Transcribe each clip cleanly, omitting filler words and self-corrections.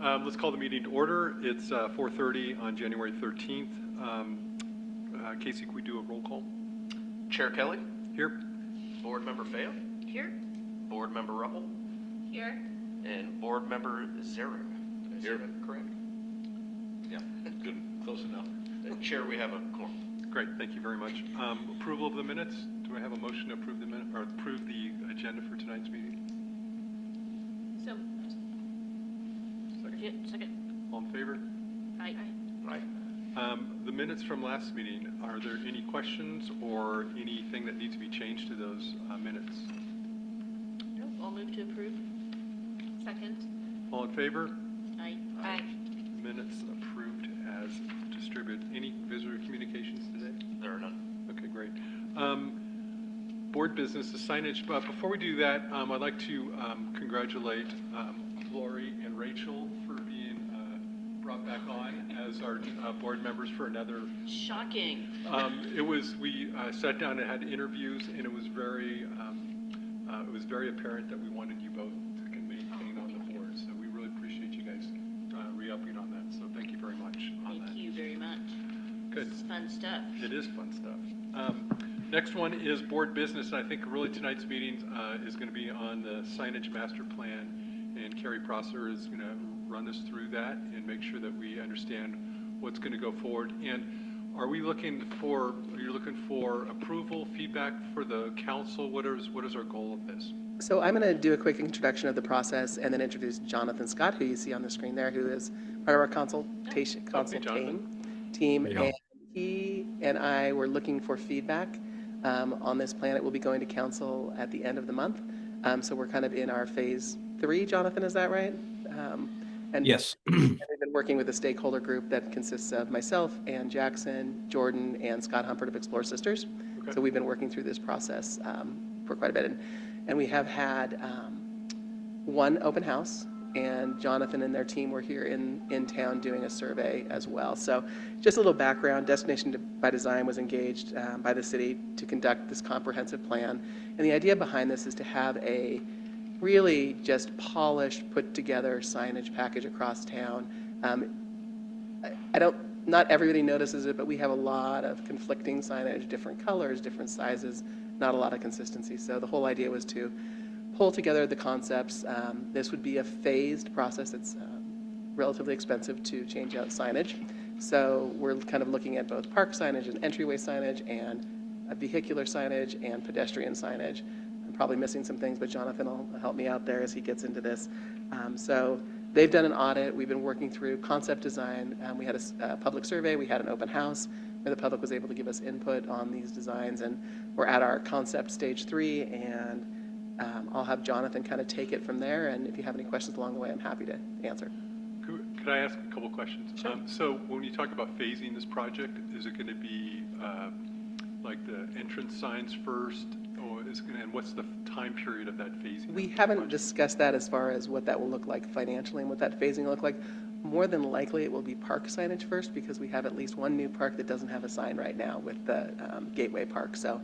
Let's call the meeting to order. It's 4:30 on January 13th. Casey, can we do a roll call? Chair Kelly. Here. Board Member Feo. Here. Board Member Ruppel. Here. And Board Member Zera. Here. Correct? Yeah, good, close enough. Chair, we have a quorum. Great, thank you very much. Approval of the minutes. Do I have a motion to approve the minute or approve the agenda for tonight's meeting? So. Second. Second. All in favor? Aye. Right. The minutes from last meeting, are there any questions or anything that needs to be changed to those minutes? No, I'll move to approve. Second. All in favor? Aye. Aye. Minutes approved as distributed. Any visitor communications today? There are none. Okay, great. Board business, the signage. But before we do that, I'd like to congratulate Lori and Rachel for being brought back on as our board members for another. Shocking. We sat down and had interviews, and it was very apparent that we wanted you both to maintain on the board. So we really appreciate you guys re-upping on that. So thank you very much on that. Thank you very much. Good. This is fun stuff. It is fun stuff. Next one is board business. And I think really tonight's meeting is going to be on the signage master plan, and Carrie Prosser is going to run us through that and make sure that we understand what's going to go forward. And are you looking for approval, feedback for the council? What is our goal of this? So I'm going to do a quick introduction of the process and then introduce Jonathan Scott, who you see on the screen there, who is part of our consultation team. And he and I were looking for feedback on this plan. It will be going to council at the end of the month. So we're kind of in our phase 3, Jonathan, is that right? And yes. We've been working with a stakeholder group that consists of myself, Ann Jackson, Jordan, and Scott Humpert of Explore Sisters. Okay. So we've been working through this process for quite a bit. And we have had one open house, and Jonathan and their team were here in town doing a survey as well. So just a little background, Destination by Design was engaged by the city to conduct this comprehensive plan. And the idea behind this is to have a really just polished, put together signage package across town. Not everybody notices it, but we have a lot of conflicting signage, different colors, different sizes, not a lot of consistency. So the whole idea was to pull together the concepts. This would be a phased process. It's relatively expensive to change out signage. So we're kind of looking at both park signage and entryway signage and vehicular signage and pedestrian signage. I'm probably missing some things, but Jonathan will help me out there as he gets into this. So they've done an audit. We've been working through concept design. We had a public survey. We had an open house where the public was able to give us input on these designs. And we're at our concept stage 3, and I'll have Jonathan kind of take it from there. And if you have any questions along the way, I'm happy to answer. Could I ask a couple questions? Sure. So when you talk about phasing this project, is it going to be like the entrance signs first, or and what's the time period of that phasing? We haven't discussed that as far as what that will look like financially and what that phasing will look like. More than likely, it will be park signage first, because we have at least one new park that doesn't have a sign right now with the Gateway Park. So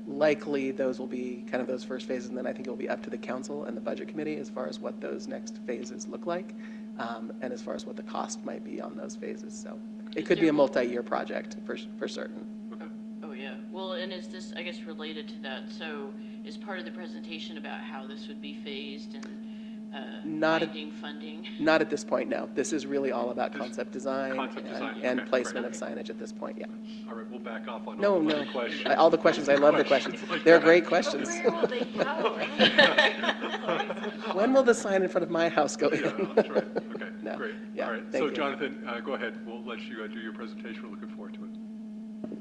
likely those will be kind of those first phases, and then I think it will be up to the council and the budget committee as far as what those next phases look like, and as far as what the cost might be on those phases. So it could be a multi-year project for certain. Oh yeah. Well, and is this, I guess, related to that? So is part of the presentation about how this would be phased and finding funding? Not at this point, no. This is really all about concept design and okay, placement right. of signage at this point, yeah. All right, we'll back off on No, all no. the questions. All the questions, I love the questions. They're great questions. Where will they go? When will the sign in front of my house go in? Yeah, that's right. Okay, No. great. Yeah, All right, thank so you. Jonathan, go ahead. We'll let you do your presentation. We're looking forward to it.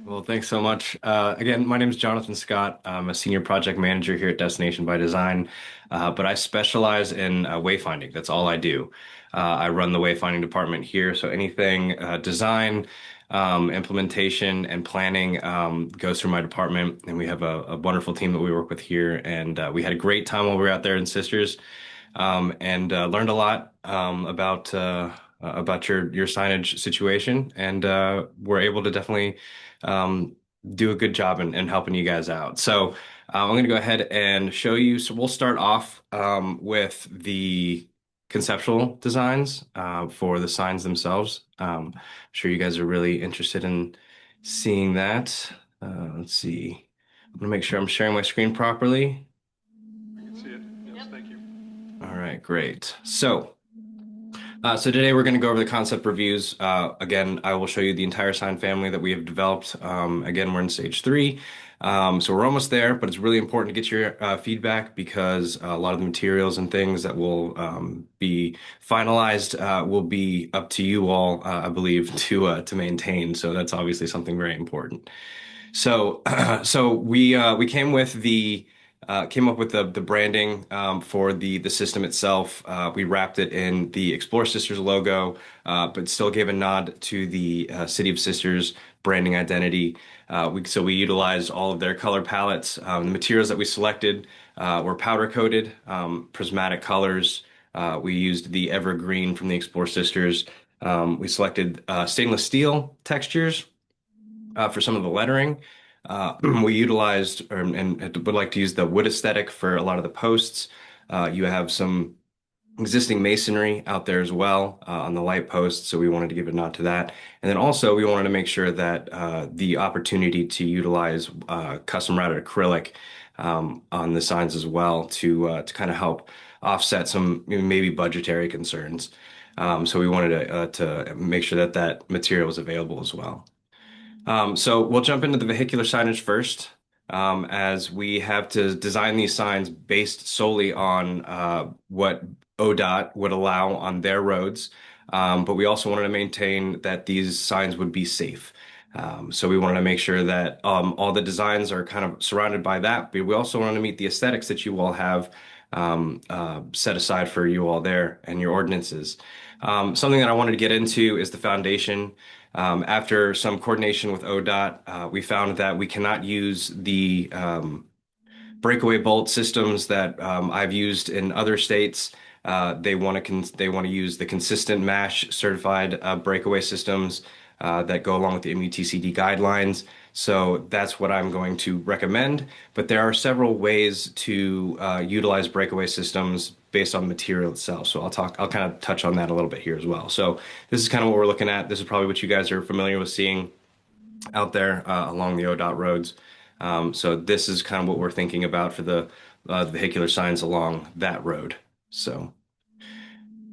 Well, thanks so much. Again, my name is Jonathan Scott. I'm a senior project manager here at Destination by Design, but I specialize in wayfinding. That's all I do. I run the wayfinding department here, so anything design, implementation, and planning goes through my department, and we have a wonderful team that we work with here, and we had a great time while we were out there in Sisters, and learned a lot about your signage situation, and we're able to definitely do a good job in helping you guys out. So I'm going to go ahead and show you. So we'll start off with the conceptual designs for the signs themselves. I'm sure you guys are really interested in seeing that. Let's see. I'm gonna make sure I'm sharing my screen properly. I can see it. Yes, Yep. thank you. All right, great. So today we're going to go over the concept reviews. Again, I will show you the entire sign family that we have developed. Again, we're in stage 3. So we're almost there, but it's really important to get your feedback because a lot of the materials and things that will be finalized will be up to you all, I believe, to maintain. So that's obviously something very important. So, so we came up with the branding for the system itself. We wrapped it in the Explore Sisters logo, but still gave a nod to the City of Sisters branding identity. So we utilized all of their color palettes. The materials that we selected were powder coated, prismatic colors. We used the evergreen from the Explore Sisters. We selected stainless steel textures for some of the lettering. We utilized and would like to use the wood aesthetic for a lot of the posts. You have some existing masonry out there as well on the light posts, so we wanted to give a nod to that. And then also we wanted to make sure that the opportunity to utilize custom routed acrylic on the signs as well to kind of help offset some maybe budgetary concerns. So we wanted to make sure that that material was available as well. So we'll jump into the vehicular signage first, as we have to design these signs based solely on what ODOT would allow on their roads. But we also wanted to maintain that these signs would be safe. So we wanted to make sure that all the designs are kind of surrounded by that, but we also wanted to meet the aesthetics that you all have set aside for you all there and your ordinances. Something that I wanted to get into is the foundation. After some coordination with ODOT, we found that we cannot use the breakaway bolt systems that I've used in other states. They want to use the consistent MASH certified breakaway systems that go along with the MUTCD guidelines. So that's what I'm going to recommend. But there are several ways to utilize breakaway systems based on the material itself. So I'll kind of touch on that a little bit here as well. So this is kind of what we're looking at. This is probably what you guys are familiar with seeing out there along the ODOT roads. So this is kind of what we're thinking about for the vehicular signs along that road. So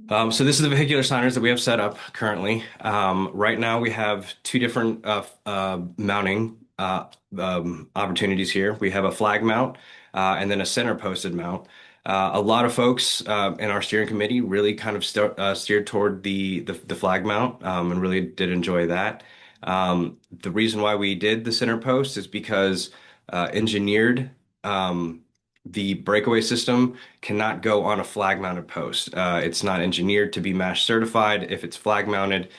this is the vehicular signers that we have set up currently. Right now we have two different mounting opportunities here. We have a flag mount and then a center posted mount. A lot of folks in our steering committee really kind of steered toward the flag mount and really did enjoy that. The reason why we did the center post is because engineered the breakaway system cannot go on a flag mounted post. It's not engineered to be MASH certified if it's flag mounted.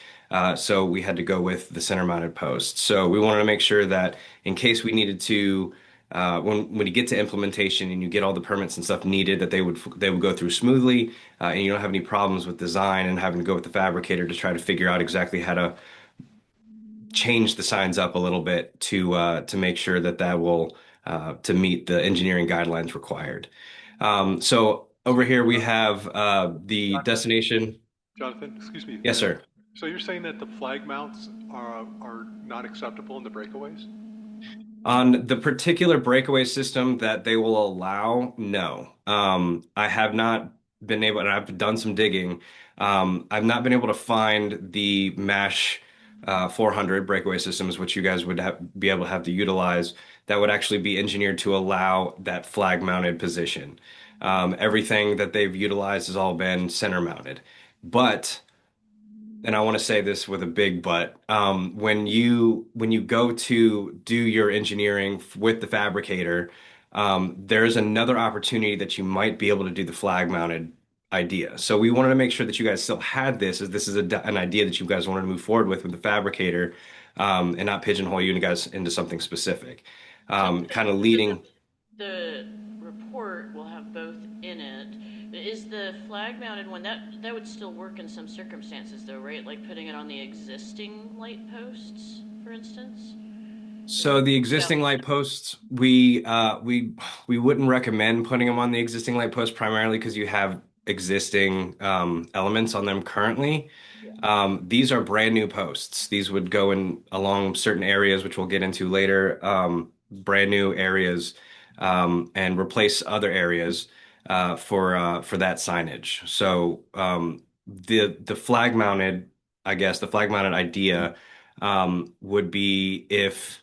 So we had to go with the center mounted post. So we wanted to make sure that in case we needed to, when you get to implementation and you get all the permits and stuff needed, that they would go through smoothly, and you don't have any problems with design and having to go with the fabricator to try to figure out exactly how to change the signs up a little bit to make sure that that will to meet the engineering guidelines required. So over here we have the destination. Jonathan, excuse me. Yes, sir. So you're saying that the flag mounts are not acceptable in the breakaways? On the particular breakaway system that they will allow, no. I have not been able, and I've done some digging. I've not been able to find the MASH 400 breakaway systems, which you guys would be able to have to utilize, that would actually be engineered to allow that flag mounted position. Everything that they've utilized has all been center mounted. But, and I want to say this with a big but, when you go to do your engineering with the fabricator, there's another opportunity that you might be able to do the flag mounted idea. So we wanted to make sure that you guys still had this, as this is an idea that you guys wanted to move forward with the fabricator, and not pigeonhole you guys into something specific. Kind of leading. The report will have both in it. Is the flag mounted one, that would still work in some circumstances though, right? Like putting it on the existing light posts, for instance? So the existing light posts, we wouldn't recommend putting them on the existing light posts primarily because you have existing elements on them currently. These are brand new posts. These would go in along certain areas, which we'll get into later, brand new areas, and replace other areas for that signage. So the flag mounted, I guess, the flag mounted idea would be if,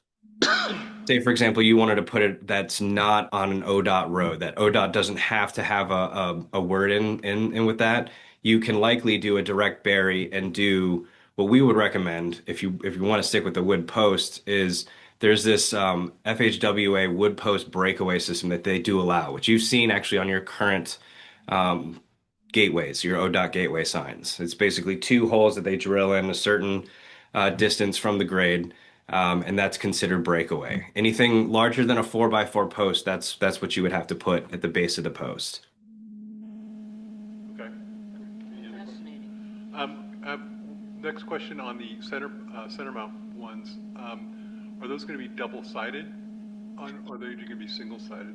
say, for example, you wanted to put it that's not on an ODOT road, that ODOT doesn't have to have a word in with that. You can likely do a direct bury and do what we would recommend if you want to stick with the wood post is there's this FHWA wood post breakaway system that they do allow, which you've seen actually on your current um, gateways, your ODOT gateway signs. It's basically two holes that they drill in a certain distance from the grade, and that's considered breakaway. Anything larger than a 4x4 post, that's what you would have to put at the base of the post. Okay. Any other questions? Fascinating. Next question on the center mount ones. Are those going to be double-sided, or are they going to be single-sided?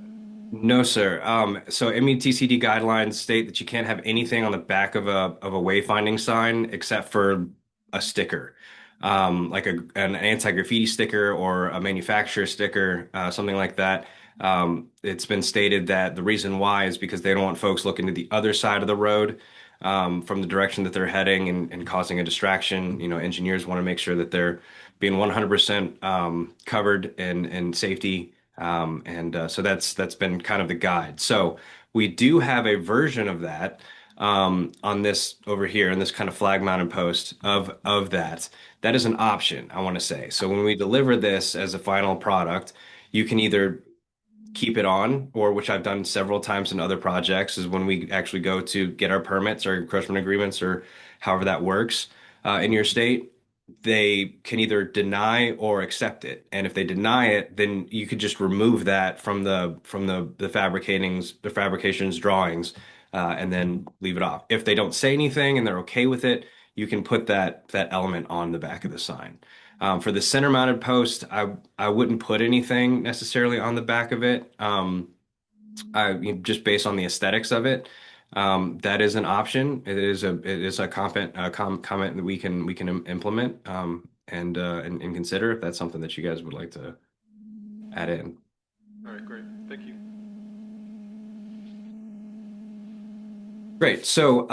No, sir. So METCD guidelines state that you can't have anything on the back of a wayfinding sign except for a sticker, like an anti-graffiti sticker or a manufacturer sticker, something like that. It's been stated that the reason why is because they don't want folks looking to the other side of the road, from the direction that they're heading and causing a distraction. You know, engineers want to make sure that they're being 100% covered in safety. So that's been kind of the guide. So we do have a version of that on this over here in this kind of flag mounted post of that. That is an option, I want to say. So when we deliver this as a final product, you can either keep it on, or which I've done several times in other projects, is when we actually go to get our permits or encroachment agreements or however that works in your state, they can either deny or accept it. And if they deny it, then you could just remove that from the fabrication's drawings, and then leave it off. If they don't say anything and they're okay with it, you can put that element on the back of the sign. For the center mounted post, I wouldn't put anything necessarily on the back of it. Just based on the aesthetics of it, that is an option. It is a comment that we can implement, and consider if that's something that you guys would like to add in. All right, great. Thank you. Great. So,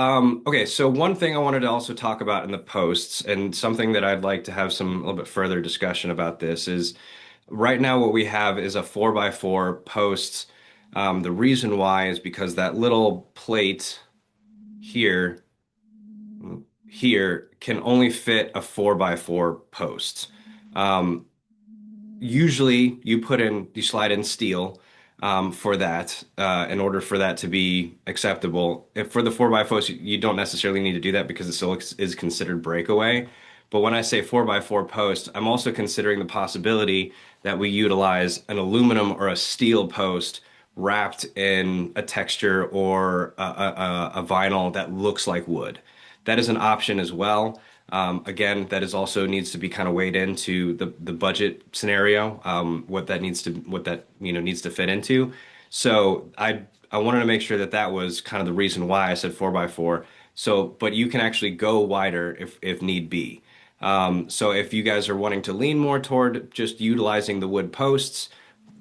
okay. So one thing I wanted to also talk about in the posts, and something that I'd like to have a little bit further discussion about this is right now what we have is a 4x4 post. The reason why is because that little plate here, here can only fit a 4x4 post. Usually you slide in steel for that in order for that to be acceptable. If for the 4x4s, you don't necessarily need to do that because it still is considered breakaway. But when I say 4x4 post, I'm also considering the possibility that we utilize an aluminum or a steel post wrapped in a texture or a vinyl that looks like wood. That is an option as well. Again, that is also needs to be kind of weighed into the budget scenario, what that needs to fit into. So I wanted to make sure that that was kind of the reason why I said 4x4. So, but you can actually go wider if need be. So if you guys are wanting to lean more toward just utilizing the wood posts,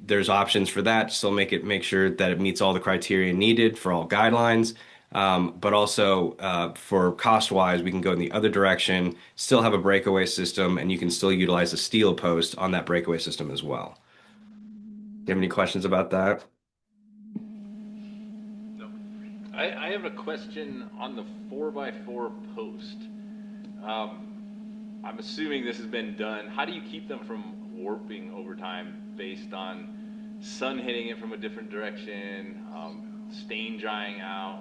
there's options for that. Still make sure that it meets all the criteria needed for all guidelines. But also for cost wise, we can go in the other direction, still have a breakaway system, and you can still utilize a steel post on that breakaway system as well. Do you have any questions about that? No. I have a question on the 4x4 post. I'm assuming this has been done. How do you keep them from warping over time based on sun hitting it from a different direction, stain drying out?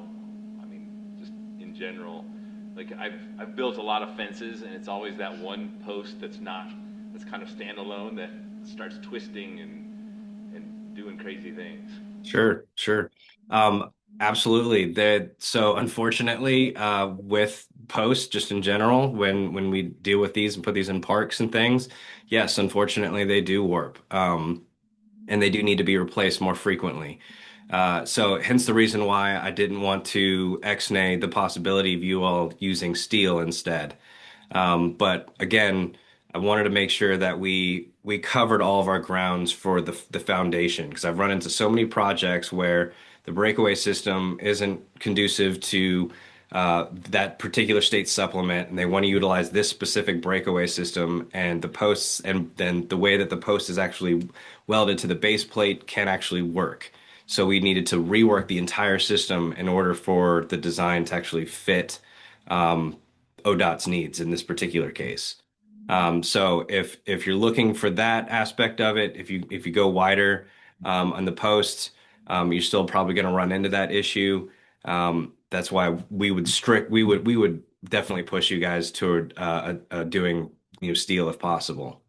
I mean, just in general. Like I've built a lot of fences, and it's always that one post that's kind of standalone that starts twisting and doing crazy things. Sure, sure. Absolutely. So unfortunately, with posts just in general, when we deal with these and put these in parks and things, yes, unfortunately they do warp. And they do need to be replaced more frequently. So hence the reason why I didn't want to ex-nay the possibility of you all using steel instead. But again, I wanted to make sure that we covered all of our grounds for the foundation because I've run into so many projects where the breakaway system isn't conducive to that particular state supplement, and they want to utilize this specific breakaway system, and the posts and then the way that the post is actually welded to the base plate can't actually work. So we needed to rework the entire system in order for the design to actually fit ODOT's needs in this particular case. So if you're looking for that aspect of it, if you go wider on the post, you're still probably going to run into that issue. That's why we would definitely push you guys toward doing steel if possible.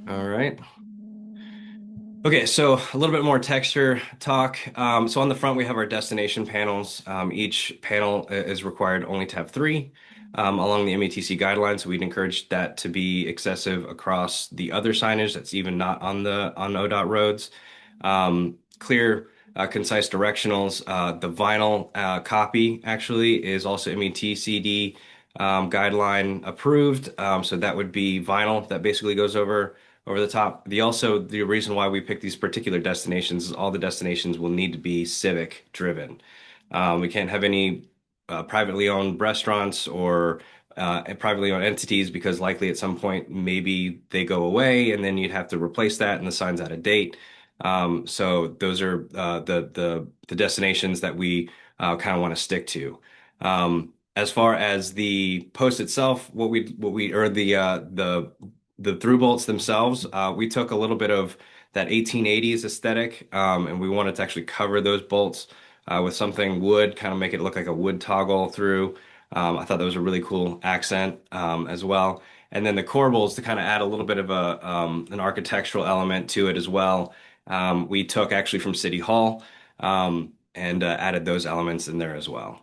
All right. Okay, so a little bit more texture talk. So on the front, we have our destination panels. Each panel is required only to have three along the METC guidelines. So we'd encourage that to be excessive across the other signage that's even not on ODOT roads. Clear, concise directionals. The vinyl copy actually is also METCD guideline approved. So that would be vinyl that basically goes over the top. The reason why we pick these particular destinations is all the destinations will need to be civic driven. We can't have any privately owned restaurants or privately owned entities because likely at some point maybe they go away and then you'd have to replace that and the sign's out of date. So those are the destinations that we kind of want to stick to. As far as the post itself, the through bolts themselves, we took a little bit of that 1880s aesthetic, and we wanted to actually cover those bolts with something wood, kind of make it look like a wood toggle through. I thought that was a really cool accent as well. And then the corbels to kind of add a little bit of an architectural element to it as well. We took actually from City Hall and added those elements in there as well.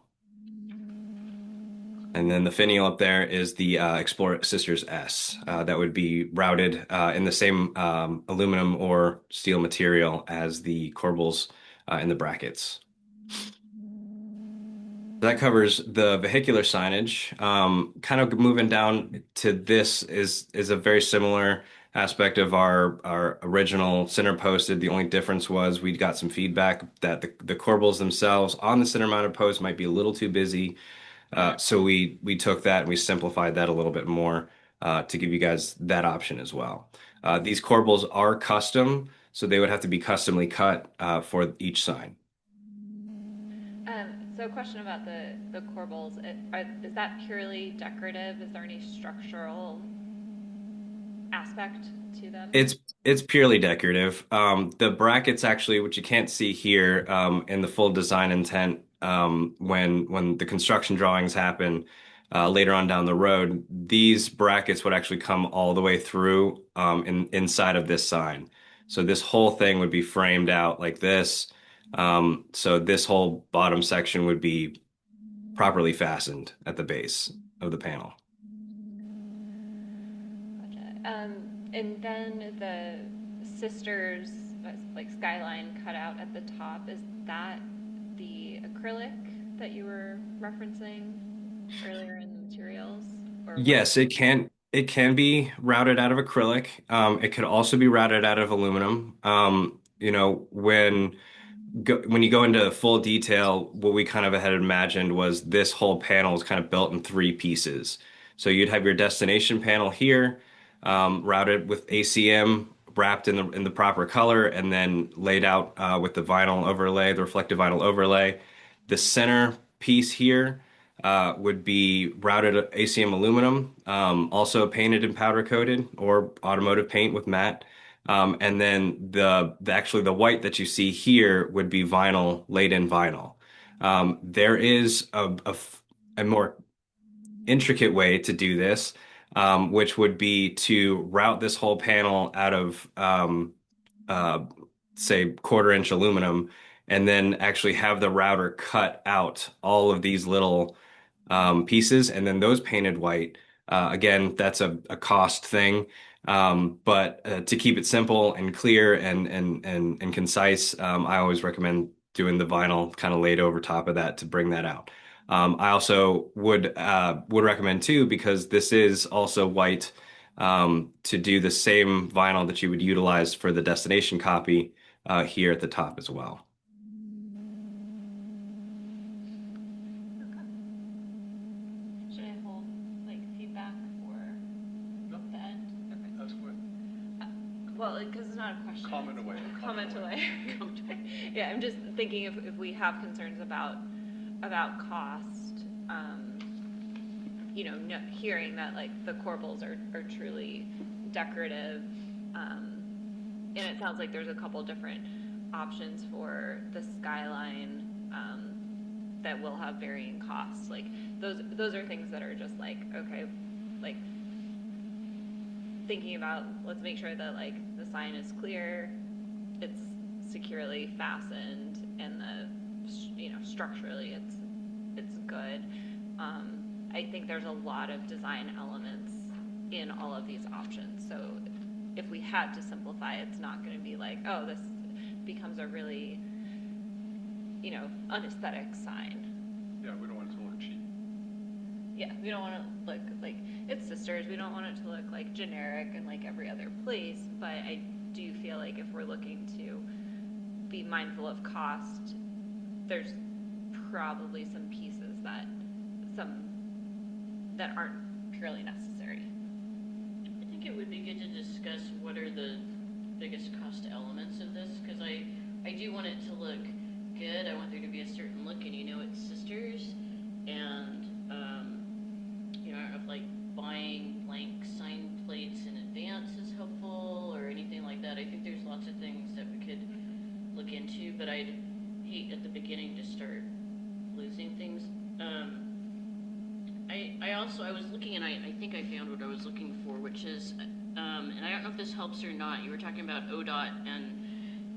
And then the finial up there is the Explorer Sisters S. That would be routed in the same aluminum or steel material as the corbels in the brackets. That covers the vehicular signage. Kind of moving down to this is a very similar aspect of our original center posted. The only difference was we got some feedback that the corbels themselves on the center mounted post might be a little too busy. So we took that and we simplified that a little bit more to give you guys that option as well. These corbels are custom, so they would have to be customly cut for each sign. So a question about the corbels. Is that purely decorative? Is there any structural aspect to them? It's purely decorative. The brackets actually, which you can't see here in the full design intent, when the construction drawings happen later on down the road, these brackets would actually come all the way through inside of this sign. So this whole thing would be framed out like this. So this whole bottom section would be properly fastened at the base of the panel. Gotcha. And then the sisters like skyline cut out at the top, is that the acrylic that you were referencing earlier in the materials? Or Yes, it can be routed out of acrylic. It could also be routed out of aluminum. When you go into full detail, what we kind of had imagined was this whole panel is kind of built in three pieces. So you'd have your destination panel here, routed with ACM wrapped in the proper color, and then laid out with the vinyl overlay, the reflective vinyl overlay. The center piece here would be routed ACM aluminum, also painted and powder coated or automotive paint with matte. And then actually the white that you see here would be vinyl, laid in vinyl. There is a more intricate way to do this, which would be to route this whole panel out of, say, 1/4 inch aluminum, and then actually have the router cut out all of these little pieces, and then those painted white Again, that's a cost thing. But to keep it simple and clear and concise, I always recommend doing the vinyl kind of laid over top of that to bring that out. I also would recommend too, because this is also white, to do the same vinyl that you would utilize for the destination copy here at the top as well. Should I hold like feedback for No, the end? Okay. that's good. Well, because it's not a question. Comment it's away, a comment Comment away. away. Comment away. Yeah, I'm just thinking if we have concerns about cost, no, hearing that like the corbels are truly decorative, and it sounds like there's a couple different options for the skyline, that will have varying costs. Like those are things that are just like, okay, like thinking about, let's make sure that like the sign is clear, it's securely fastened, and structurally it's good. I think there's a lot of design elements in all of these options. So if we had to simplify, it's not going to be like, oh, this becomes a really unaesthetic sign. Yeah, we don't want it to look cheap. Yeah, we don't want to look like it's Sisters. We don't want it to look like generic and like every other place. But I do feel like if we're looking to be mindful of cost, there's probably some pieces that aren't purely necessary. I think it would be good to discuss what are the biggest cost elements of this, because I do want it to look good. I want there to be a certain look, and it's Sisters, and I don't know if like buying blank sign plates in advance is helpful or anything like that. I think there's lots of things that we could look into, but I'd hate at the beginning to start losing things. I was looking, and I think I found what I was looking for, which is, and I don't know if this helps or not. You were talking about ODOT, and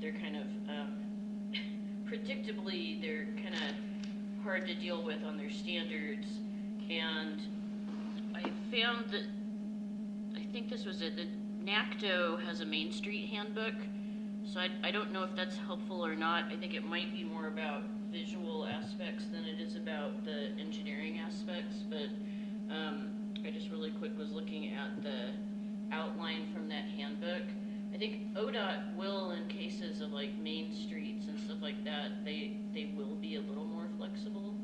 they're kind of, predictably, they're kind of hard to deal with on their standards, and I found that, I think this was it, that NACTO has a Main Street handbook, so I don't know if that's helpful or not. I think it might be more about visual aspects than it is about the engineering aspects, but I just really quick was looking at the outline from that handbook. I think ODOT will, in cases of like main streets and stuff like that, they will be a little more flexible.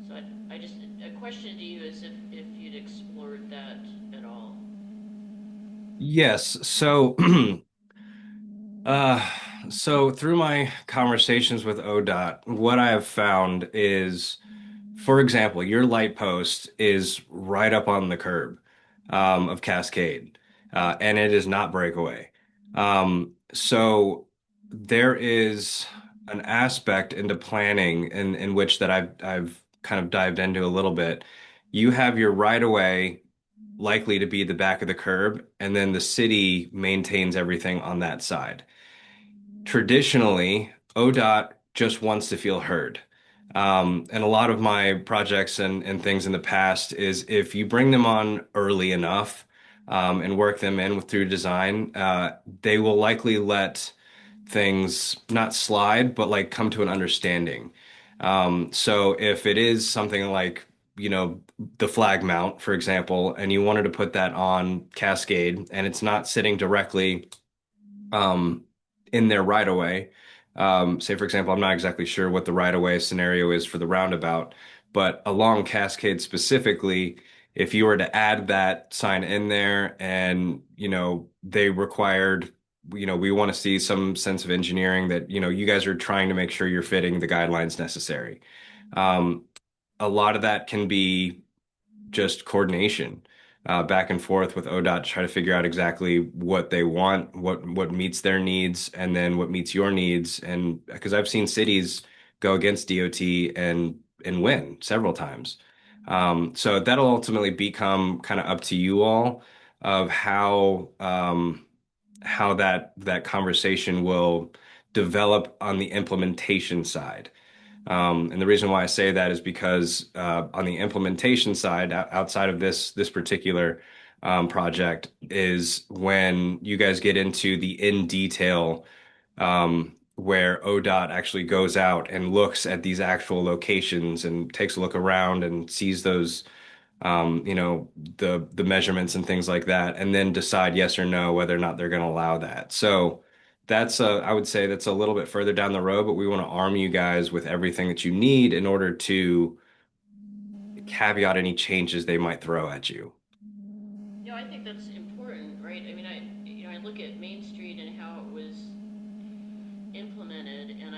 So I just, a question to you is if you'd explored that at all. Yes. So, uh, so through my conversations with ODOT, what I have found is, for example, your light post is right up on the curb of Cascade, and it is not breakaway. So there is an aspect into planning in which that I've kind of dived into a little bit. You have your right of way likely to be the back of the curb, and then the city maintains everything on that side. Traditionally, ODOT just wants to feel heard. And a lot of my projects and things in the past is if you bring them on early enough, and work them in through design, they will likely let things not slide, but like come to an understanding. So if it is something like, the flag mount, for example, and you wanted to put that on Cascade and it's not sitting directly um, in their right of way. Say, for example, I'm not exactly sure what the right of way scenario is for the roundabout, but along Cascade specifically, if you were to add that sign in there and, they required, we want to see some sense of engineering that, you guys are trying to make sure you're fitting the guidelines necessary. Um, a lot of that can be just coordination, back and forth with ODOT to try to figure out exactly what they want, what meets their needs, and then what meets your needs. And because I've seen cities go against DOT and win several times. So that'll ultimately become kind of up to you all of how that conversation will develop on the implementation side. And the reason why I say that is because on the implementation side, outside of this particular project, is when you guys get into the in detail where ODOT actually goes out and looks at these actual locations and takes a look around and sees those you know, the measurements and things like that, and then decide yes or no whether or not they're going to allow that. So I would say that's a little bit further down the road, but we want to arm you guys with everything that you need in order to caveat any changes they might throw at you. I think that's important, right? I mean, I look at Main Street and how it was implemented, and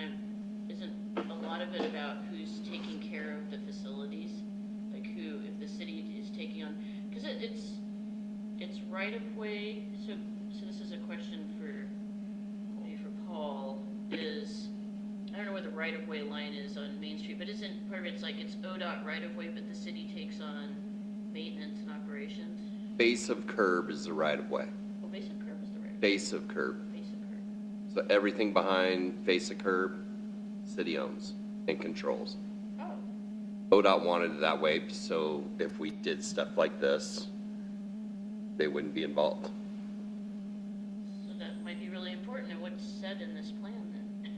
isn't a lot of it about who's taking care of the facilities, like who, if the city is taking on, because it's right of way. So this is a question for maybe for Paul. Is I don't know where the right of way line is on Main Street, but isn't part of it's like it's ODOT right of way, but the city takes on maintenance and operations? Base of curb is the right of way. Well, base of curb is the right of way. Base of curb. Base of curb. So everything behind face of curb, city owns and controls. Oh, ODOT wanted it that way, so if we did stuff like this, they wouldn't be involved. so that might be really important. And what's said in this plan then?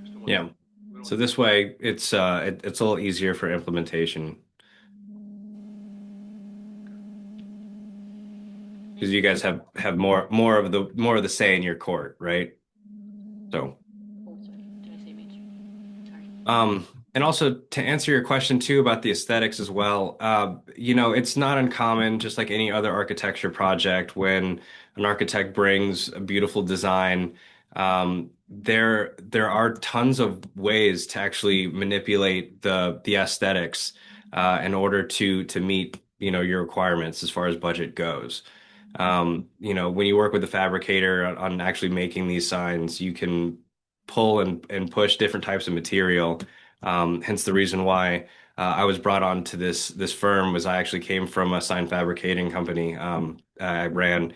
Just don't want- Yeah. we don't So want- this way, it's a little easier for implementation because you guys have more of the say in your court, right? So. Oh, sorry. Did I say Main Street? Sorry. And also to answer your question too about the aesthetics as well, you know, it's not uncommon, just like any other architecture project, when an architect brings a beautiful design, there are tons of ways to actually manipulate the aesthetics in order to meet, you know, your requirements as far as budget goes. You know, when you work with the fabricator on actually making these signs, you can pull and push different types of material. Hence the reason why I was brought on to this firm was I actually came from a sign fabricating company I ran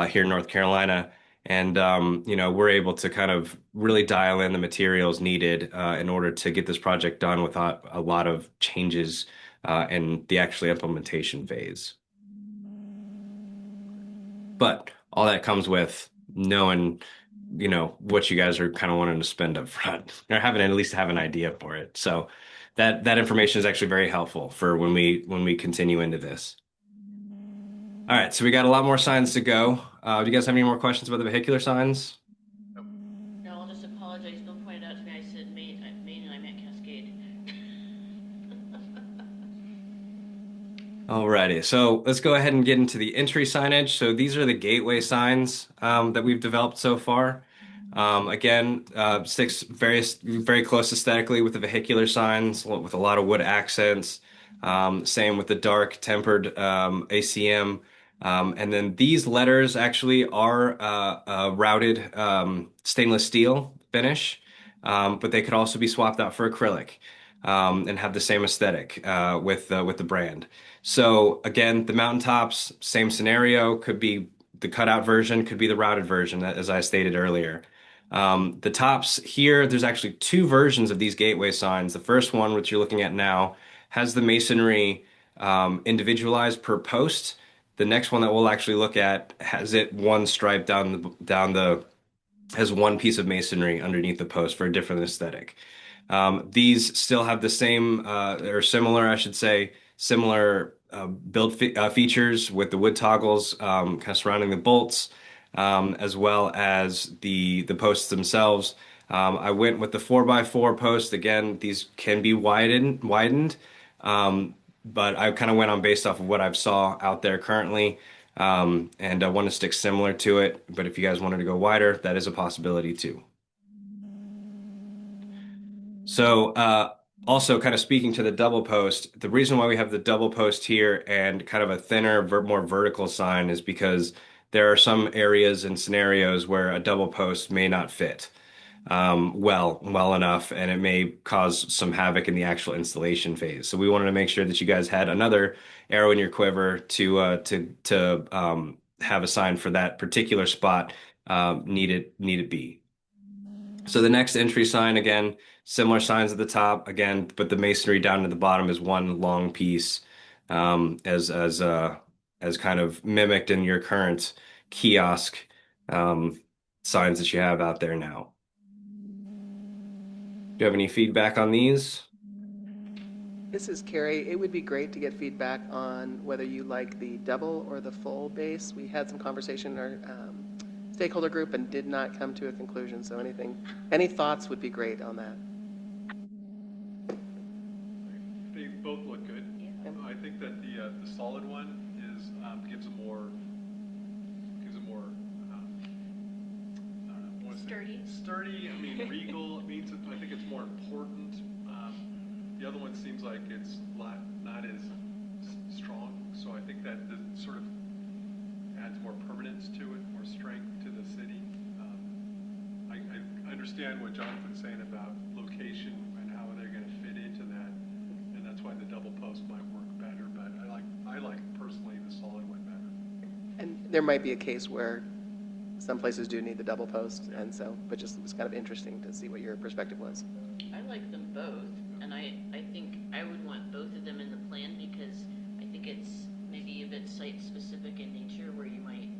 here in North Carolina. And you know, we're able to kind of really dial in the materials needed in order to get this project done without a lot of changes in the actual implementation phase. But all that comes with knowing, you know, what you guys are kind of wanting to spend up front or having at least have an idea for it. So that information is actually very helpful for when we continue into this. All right, so we got a lot more signs to go. Do you guys have any more questions about the vehicular signs? No, I'll just apologize. Bill pointed out to me I said Main and I meant Cascade. Alrighty, so let's go ahead and get into the entry signage. So these are the gateway signs that we've developed so far. Again, sticks very close aesthetically with the vehicular signs, with a lot of wood accents. Same with the dark tempered ACM. And then these letters actually are routed stainless steel finish, but they could also be swapped out for acrylic and have the same aesthetic with the brand. So again, the mountaintops, same scenario, could be the cutout version, could be the routed version, as I stated earlier. The tops here, there's actually two versions of these gateway signs. The first one, which you're looking at now, has the masonry individualized per post. The next one that we'll actually look at has it one stripe has one piece of masonry underneath the post for a different aesthetic. These still have the same, or similar, I should say, similar build features with the wood toggles kind of surrounding the bolts, as well as the posts themselves. I went with the 4x4 post. Again, these can be widened, but I kind of went on based off of what I've saw out there currently, and I want to stick similar to it. But if you guys wanted to go wider, that is a possibility too. So also kind of speaking to the double post, the reason why we have the double post here and kind of a thinner, more vertical sign is because there are some areas and scenarios where a double post may not fit well enough, and it may cause some havoc in the actual installation phase. So we wanted to make sure that you guys had another arrow in your quiver to have a sign for that particular spot needed be. So the next entry sign, again, similar signs at the top, again, but the masonry down to the bottom is one long piece, as kind of mimicked in your current kiosk um, signs that you have out there now. Do you have any feedback on these? This is Carrie. It would be great to get feedback on whether you like the double or the full base. We had some conversation in our stakeholder group and did not come to a conclusion. So any thoughts would be great on that. They both look good. I think that the solid one is gives a more I don't know, I wanna say Sturdy. sturdy. I mean regal. It means I think it's more important. The other one seems like it's not as strong. So I think that this sort of adds more permanence to it, more strength to the city. I understand what Jonathan's saying about location and how they're going to fit into that, and that's why the double post might work better. But I like personally the solid one better. And there might be a case where some places do need the double post, and so, but just it was kind of interesting to see what your perspective was. I like them both, and I think I would want both of them in the plan because I think it's maybe a bit site-specific in nature where you might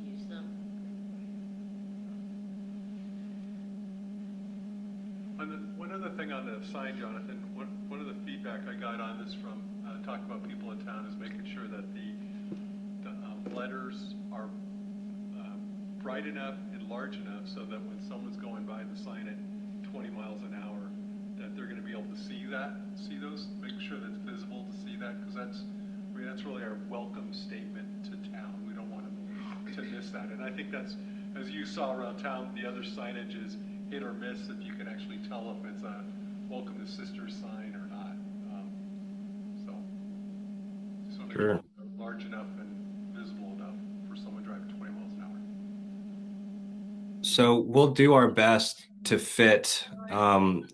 use them. One other thing on the sign, Jonathan, one of the feedback I got on this from talking about people in town is making sure that the letters are bright enough and large enough so that when someone's going by the sign at 20 miles an hour, that they're going to be able to see those, make sure that's visible to see that, because that's really our welcome statement to town. We don't want to miss that. And I think that's, as you saw around town, the other signage is hit or miss if you can actually tell if it's a welcome to sisters sign or not. So just want to Sure. make it large enough and visible enough for someone driving 20 miles an hour. So we'll do our best to fit.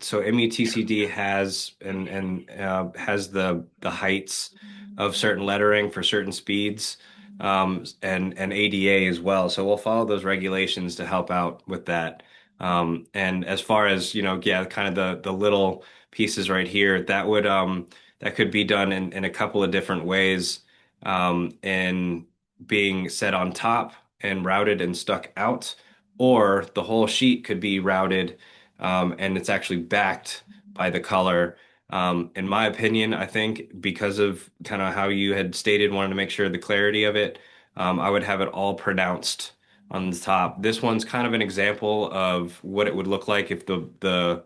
So METCD has and has the heights of certain lettering for certain speeds, and ADA as well. So we'll follow those regulations to help out with that. And as far as, yeah, kind of the little pieces right here, that could be done in a couple of different ways, in being set on top and routed and stuck out, or the whole sheet could be routed, and it's actually backed by the color. In my opinion, I think because of kind of how you had stated, wanted to make sure the clarity of it, I would have it all pronounced on the top. This one's kind of an example of what it would look like if the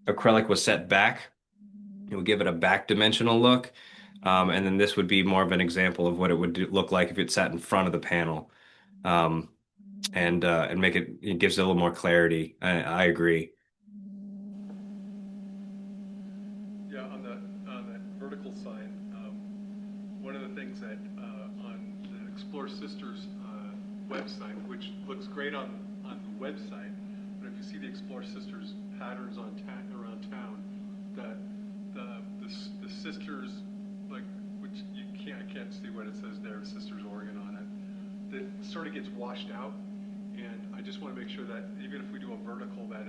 acrylic was set back. It would give it a back dimensional look. And then this would be more of an example of what it would look like if it sat in front of the panel. Um, and make it gives it a little more clarity. I agree. Yeah, on that vertical sign, one of the things that on the Explore Sisters website, which looks great on the website, but if you see the Explore Sisters patterns around town, that the sisters, like, which I can't see what it says there, Sisters Oregon on it, that sort of gets washed out. And I just want to make sure that even if we do a vertical, that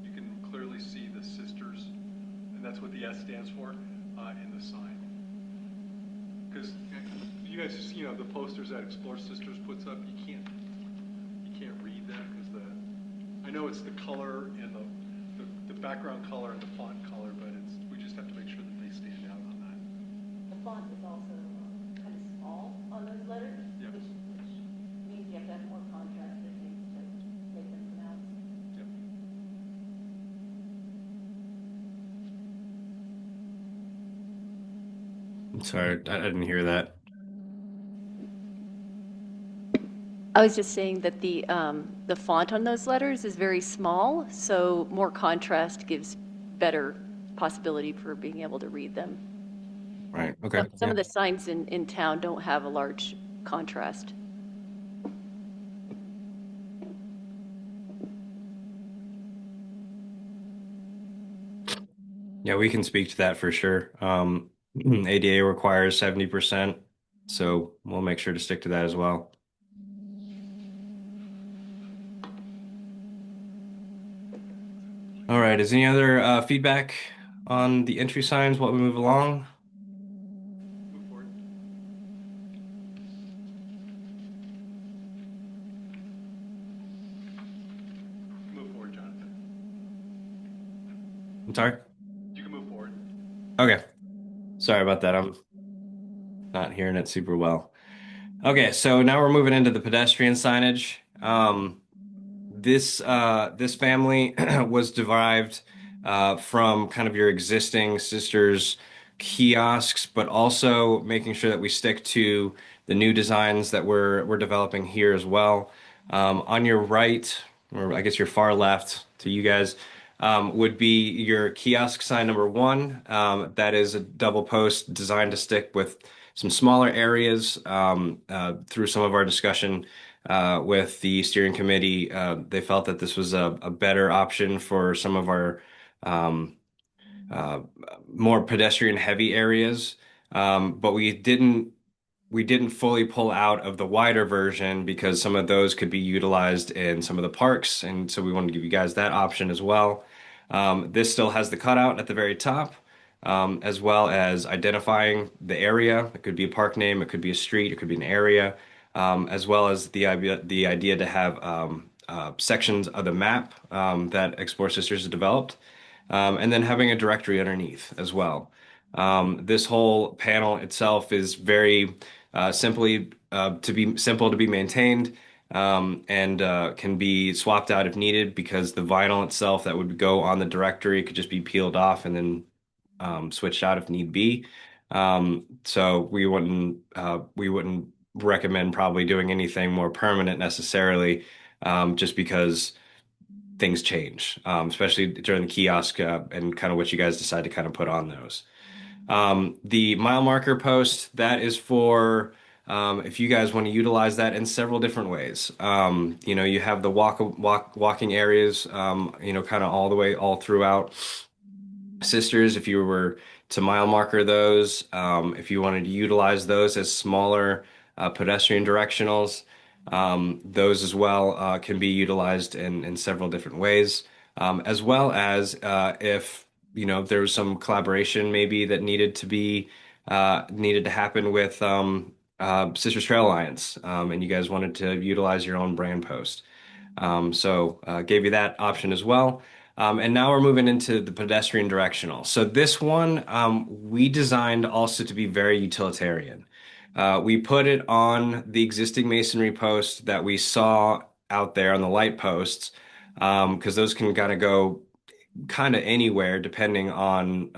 you can clearly see the sisters, and that's what the S stands for in the sign. Because you guys, the posters that Explore Sisters puts up, you can't read that because I know it's the color and the background color and the font color, but we just have to make sure that they stand out on that. The font is also kind of small on those letters, Yep. which means you have to have more contrast, I think, to make them pronounced. Yep. I'm sorry, I didn't hear that. I was just saying that the font on those letters is very small, so more contrast gives better possibility for being able to read them. Right. Okay. Some Yeah. of the signs in town don't have a large contrast. Yeah, we can speak to that for sure. ADA requires 70%, so we'll make sure to stick to that as well. All right. Is any other feedback on the entry signs while we move along? Move forward. Move forward, Jonathan. I'm sorry. You can move forward. Okay. Sorry about that. I'm not hearing it super well. Okay, so now we're moving into the pedestrian signage. This family was derived from kind of your existing sisters kiosks, but also making sure that we stick to the new designs that we're developing here as well. On your right, or I guess your far left to you guys, would be your kiosk sign number one. That is a double post designed to stick with some smaller areas. Through some of our discussion with the steering committee, they felt that this was a better option for some of our um, uh, more pedestrian heavy areas. But we didn't fully pull out of the wider version because some of those could be utilized in some of the parks, and so we wanted to give you guys that option as well. This still has the cutout at the very top, as well as identifying the area. It could be a park name, it could be a street, it could be an area, as well as the idea to have sections of the map that Explore Sisters has developed, and then having a directory underneath as well. This whole panel itself is very simple to be maintained, and can be swapped out if needed because the vinyl itself that would go on the directory could just be peeled off and then switched out if need be. So we wouldn't recommend probably doing anything more permanent necessarily, just because things change, especially during the kiosk, and kind of what you guys decide to kind of put on those. The mile marker post, that is for if you guys want to utilize that in several different ways. You have the walking areas, kind of all the way all throughout Sisters, if you were to mile marker those, if you wanted to utilize those as smaller pedestrian directionals, those as well can be utilized in several different ways, as well as if there was some collaboration maybe that needed to happen with Sisters Trail Alliance, and you guys wanted to utilize your own brand post. So gave you that option as well. And now we're moving into the pedestrian directional. So this one we designed also to be very utilitarian. We put it on the existing masonry post that we saw out there on the light posts, because those can kind of go kind of anywhere depending on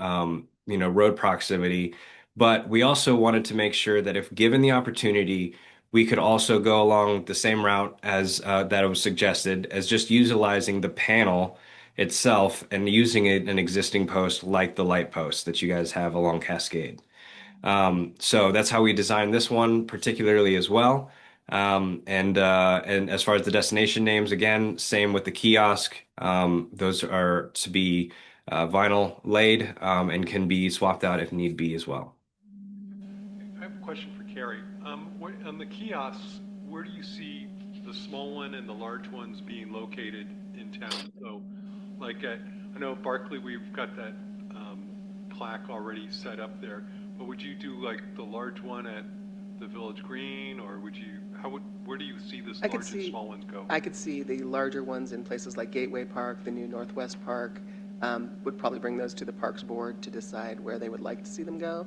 road proximity. But we also wanted to make sure that if given the opportunity, we could also go along the same route as that was suggested, as just utilizing the panel itself and using an existing post like the light post that you guys have along Cascade. So that's how we designed this one particularly as well. And as far as the destination names, again, same with the kiosk. Those are to be vinyl laid, and can be swapped out if need be as well. I have a question for Carrie. On the kiosks, where do you see the small one and the large ones being located in town? So, I know at Barclay we've got that plaque already set up there, but would you do like the large one at the Village Green, or where do you see this I large could and see, small ones go? I could see the larger ones in places like Gateway Park, the new Northwest Park. Would probably bring those to the Parks Board to decide where they would like to see them go.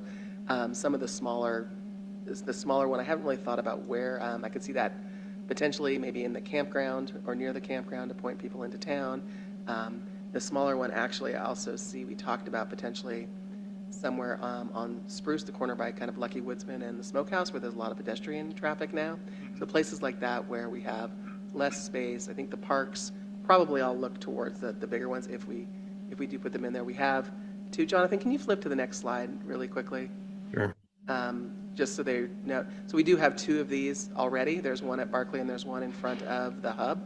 Some of the smaller one, I haven't really thought about where. I could see that potentially maybe in the campground or near the campground to point people into town. The smaller one, actually, I also see, we talked about potentially somewhere on Spruce, the corner by kind of Lucky Woodsman and the Smokehouse, where there's a lot of pedestrian traffic now. So places like that where we have less space. I think the parks probably all look towards the bigger ones if we do put them in there. We have two. Jonathan, can you flip to the next slide really quickly? Sure. Just so they know. So we do have two of these already. There's one at Barclay and there's one in front of the hub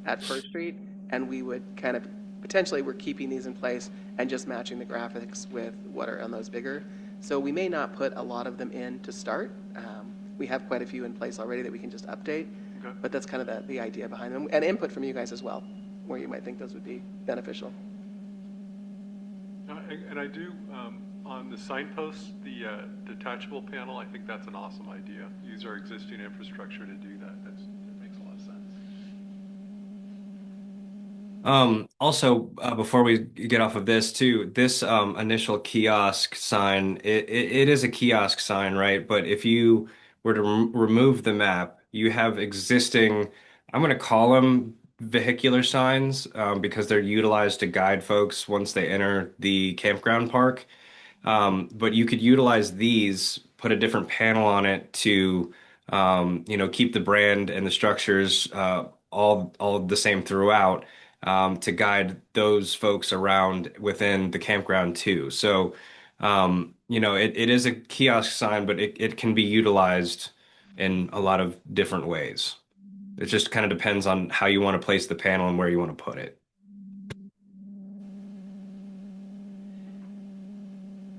at First Street. And we would kind of, potentially we're keeping these in place and just matching the graphics with what are on those bigger. So we may not put a lot of them in to start. We have quite a few in place already that we can just update. Okay. But that's kind of the idea behind them. And input from you guys as well, where you might think those would be beneficial. And I do, on the signposts, the detachable panel, I think that's an awesome idea. Use our existing infrastructure to do that. That makes a lot of sense. Also, before we get off of this too, this initial kiosk sign, it is a kiosk sign, right? But if you were to remove the map, you have existing, I'm going to call them vehicular signs, because they're utilized to guide folks once they enter the campground park. But you could utilize these, put a different panel on it to, keep the brand and the structures all the same throughout, to guide those folks around within the campground too. So, it is a kiosk sign, but it can be utilized in a lot of different ways. It just kind of depends on how you want to place the panel and where you want to put it.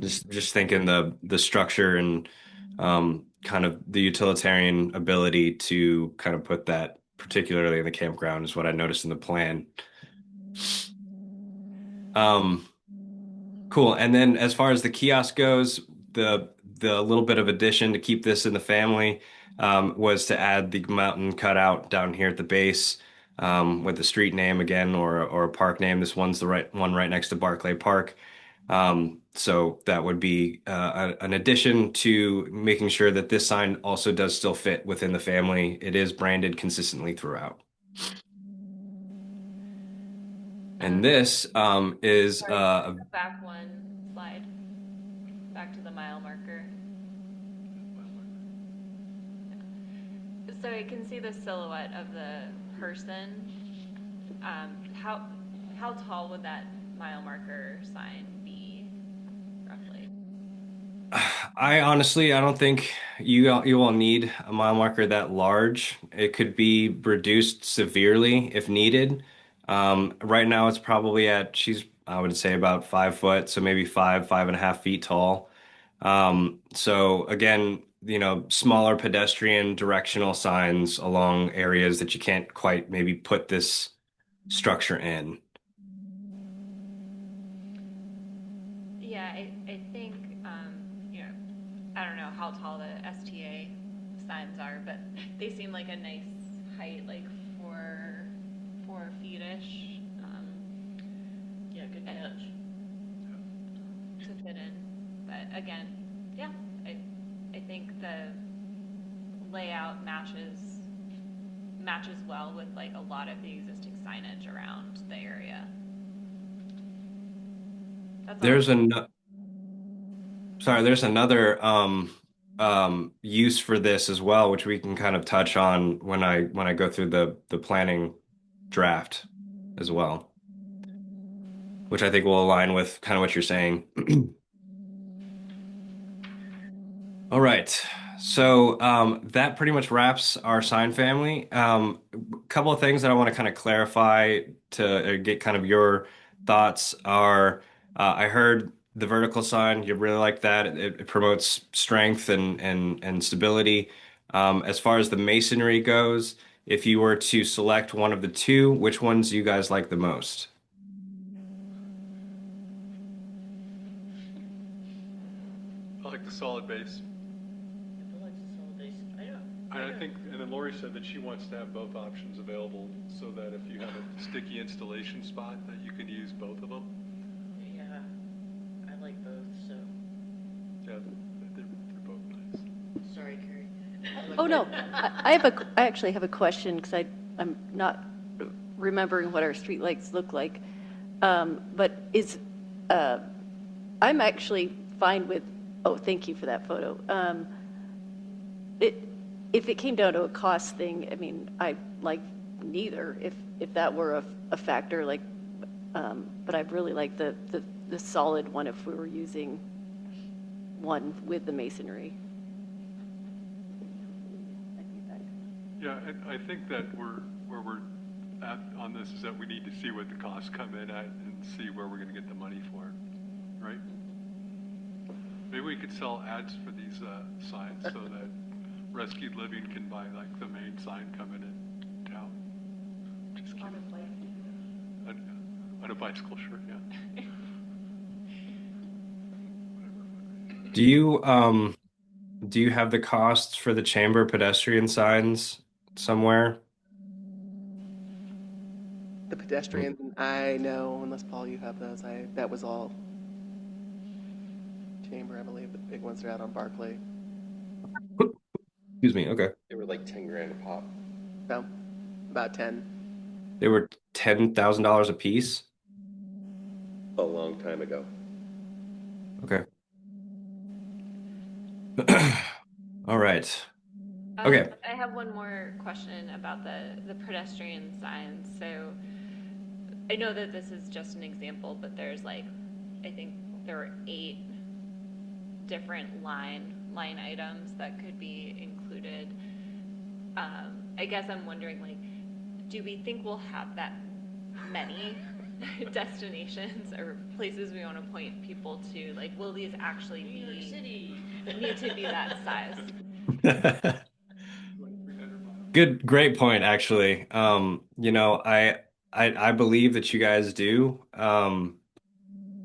Just thinking the structure and kind of the utilitarian ability to kind of put that particularly in the campground is what I noticed in the plan. Um, cool. And then as far as the kiosk goes, the little bit of addition to keep this in the family, was to add the mountain cutout down here at the base, with the street name again, or a park name. This one's the right one right next to Barclay Park. So that would be an addition to making sure that this sign also does still fit within the family. It is branded consistently throughout. And this is Sorry, go back one slide, back to the mile marker. So I can see the silhouette of the person. How tall would that mile marker sign be, roughly? I don't think you will need a mile marker that large. It could be reduced severely if needed. Right now it's probably I would say about 5 foot, so maybe 5.5 feet tall. So again, smaller pedestrian directional signs along areas that you can't quite maybe put this structure in. Yeah, I think, you know, I don't know how tall the STA signs are, but they seem like a nice height, like 4 feet-ish. Yeah, good and- catch. To fit in. But again, yeah, I think the layout matches well with like a lot of the existing signage around the area. That's all. There's an Sorry, there's another use for this as well, which we can kind of touch on when I go through the planning draft as well, which I think will align with kind of what you're saying. All right. So that pretty much wraps our sign family. A couple of things that I want to kind of clarify to get kind of your thoughts are, I heard the vertical sign, you really like that. It promotes strength and stability. As far as the masonry goes, if you were to select one of the two, which ones do you guys like the most? I like the solid base. I like the solid base. And I think, and then Lori said that she wants to have both options available so that if you have a sticky installation spot, that you can use both of them. Yeah, I like both, so. Yeah, they're both nice. Sorry, Carrie. Oh, no, I actually have a question, because I'm not remembering what our streetlights look like. But I'm actually fine with, oh, thank you for that photo. If it came down to a cost thing, I mean, I like neither, if that were a factor, like, but I really like the solid one if we were using one with the masonry. Yeah, and I think that where we're at on this is that we need to see what the costs come in at and see where we're gonna get the money for it, right? Maybe we could sell ads for these signs so that Rescued Living can buy like the main sign coming in town. Just kidding. On a bicycle, sure, yeah. Do you um do you have the costs for the chamber pedestrian signs somewhere? The pedestrian, I know, unless Paul, you have those, that was all chamber, I believe, the big ones are out on Barclay. Excuse me. Okay. They were like 10 grand a pop So, about 10. They were $10,000 a piece. a long time ago. Okay. All right. Um, Okay. I have one more question about the pedestrian signs. So I know that this is just an example, but there's like, I think there are 8 different line items that could be included. I guess I'm wondering, like, do we think we'll have that many destinations or places we want to point people to? Like, will these actually need to be that size? Great point, actually. I believe that you guys do.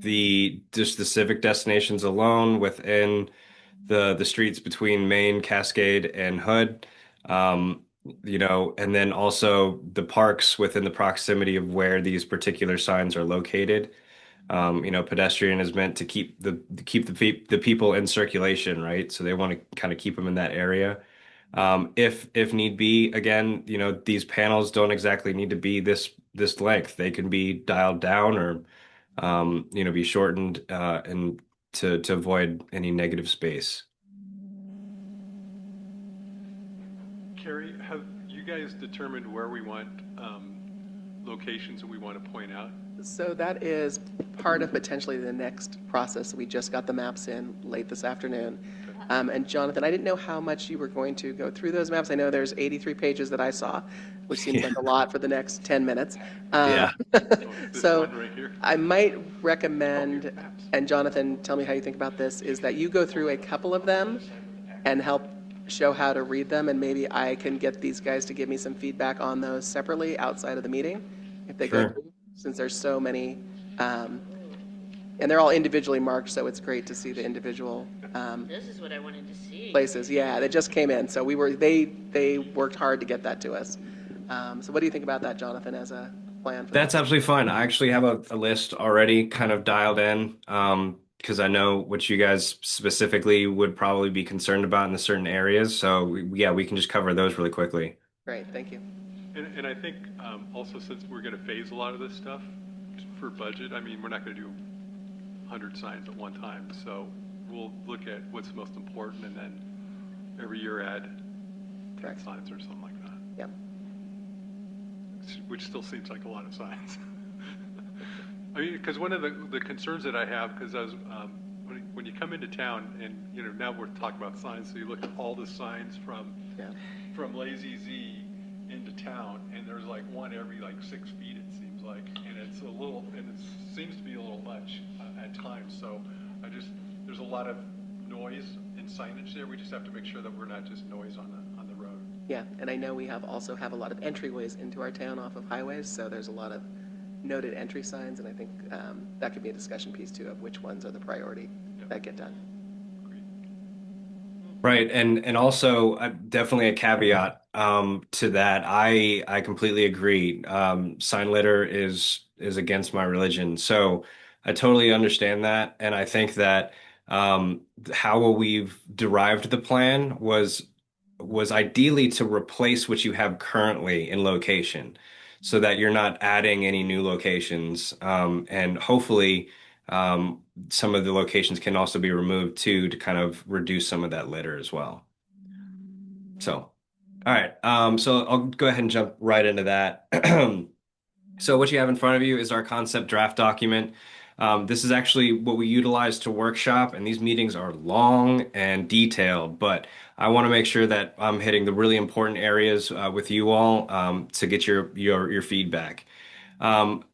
Just the civic destinations alone within the streets between Main, Cascade, and Hood. Um, and then also the parks within the proximity of where these particular signs are located. Pedestrian is meant to keep the people in circulation, right? So they want to kind of keep them in that area. If need be, again, these panels don't exactly need to be this length. They can be dialed down or be shortened and to avoid any negative space. Carrie, have you guys determined where we want locations that we want to point out? So that is part of potentially the next process. We just got the maps in late this afternoon. And Jonathan, I didn't know how much you were going to go through those maps. I know there's 83 pages that I saw, which seems like a lot for the next 10 minutes. Yeah. This So one right here? I might recommend, Oh, maps. and Jonathan, tell me how you think about this, is that you go through a couple of them and help show how to read them, and maybe I can get these guys to give me some feedback on those separately outside of the meeting, if they go Sure. through, since there's so many. And they're all individually marked, so it's great to see the individual This is what I wanted to see. places. Yeah, they just came in, so they worked hard to get that to us. So what do you think about that, Jonathan, as a plan for That's that? absolutely fine. I actually have a list already kind of dialed in, because I know what you guys specifically would probably be concerned about in the certain areas. So yeah, we can just cover those really quickly. Great, thank you. And I think also since we're going to phase a lot of this stuff for budget, I mean, we're not going to do 100 signs at one time. So we'll look at what's most important and then every year add 10 Correct. signs or something like that, Yep. which still seems like a lot of signs. I mean, because one of the concerns that I have, because I was, when you come into town and, now we're talking about signs, so you look at all the signs Yeah. from Lazy Z into town, and there's like one every like 6 feet, it seems like, and it seems to be a little much at times. So there's a lot of noise and signage there. We just have to make sure that we're not just noise on the road. Yeah, and I know we also have a lot of entryways into our town off of highways, so there's a lot of noted entry signs, and I think that could be a discussion piece too of which ones are the priority that get done. Right, and also definitely a caveat to that. I completely agree. Sign litter is against my religion, so I totally understand that, and I think that how we've derived the plan was ideally to replace what you have currently in location, so that you're not adding any new locations, and hopefully. Some of the locations can also be removed too to kind of reduce some of that litter as well. So, all right. So I'll go ahead and jump right into that. So what you have in front of you is our concept draft document. This is actually what we utilize to workshop, and these meetings are long and detailed, but I want to make sure that I'm hitting the really important areas with you all to get your feedback.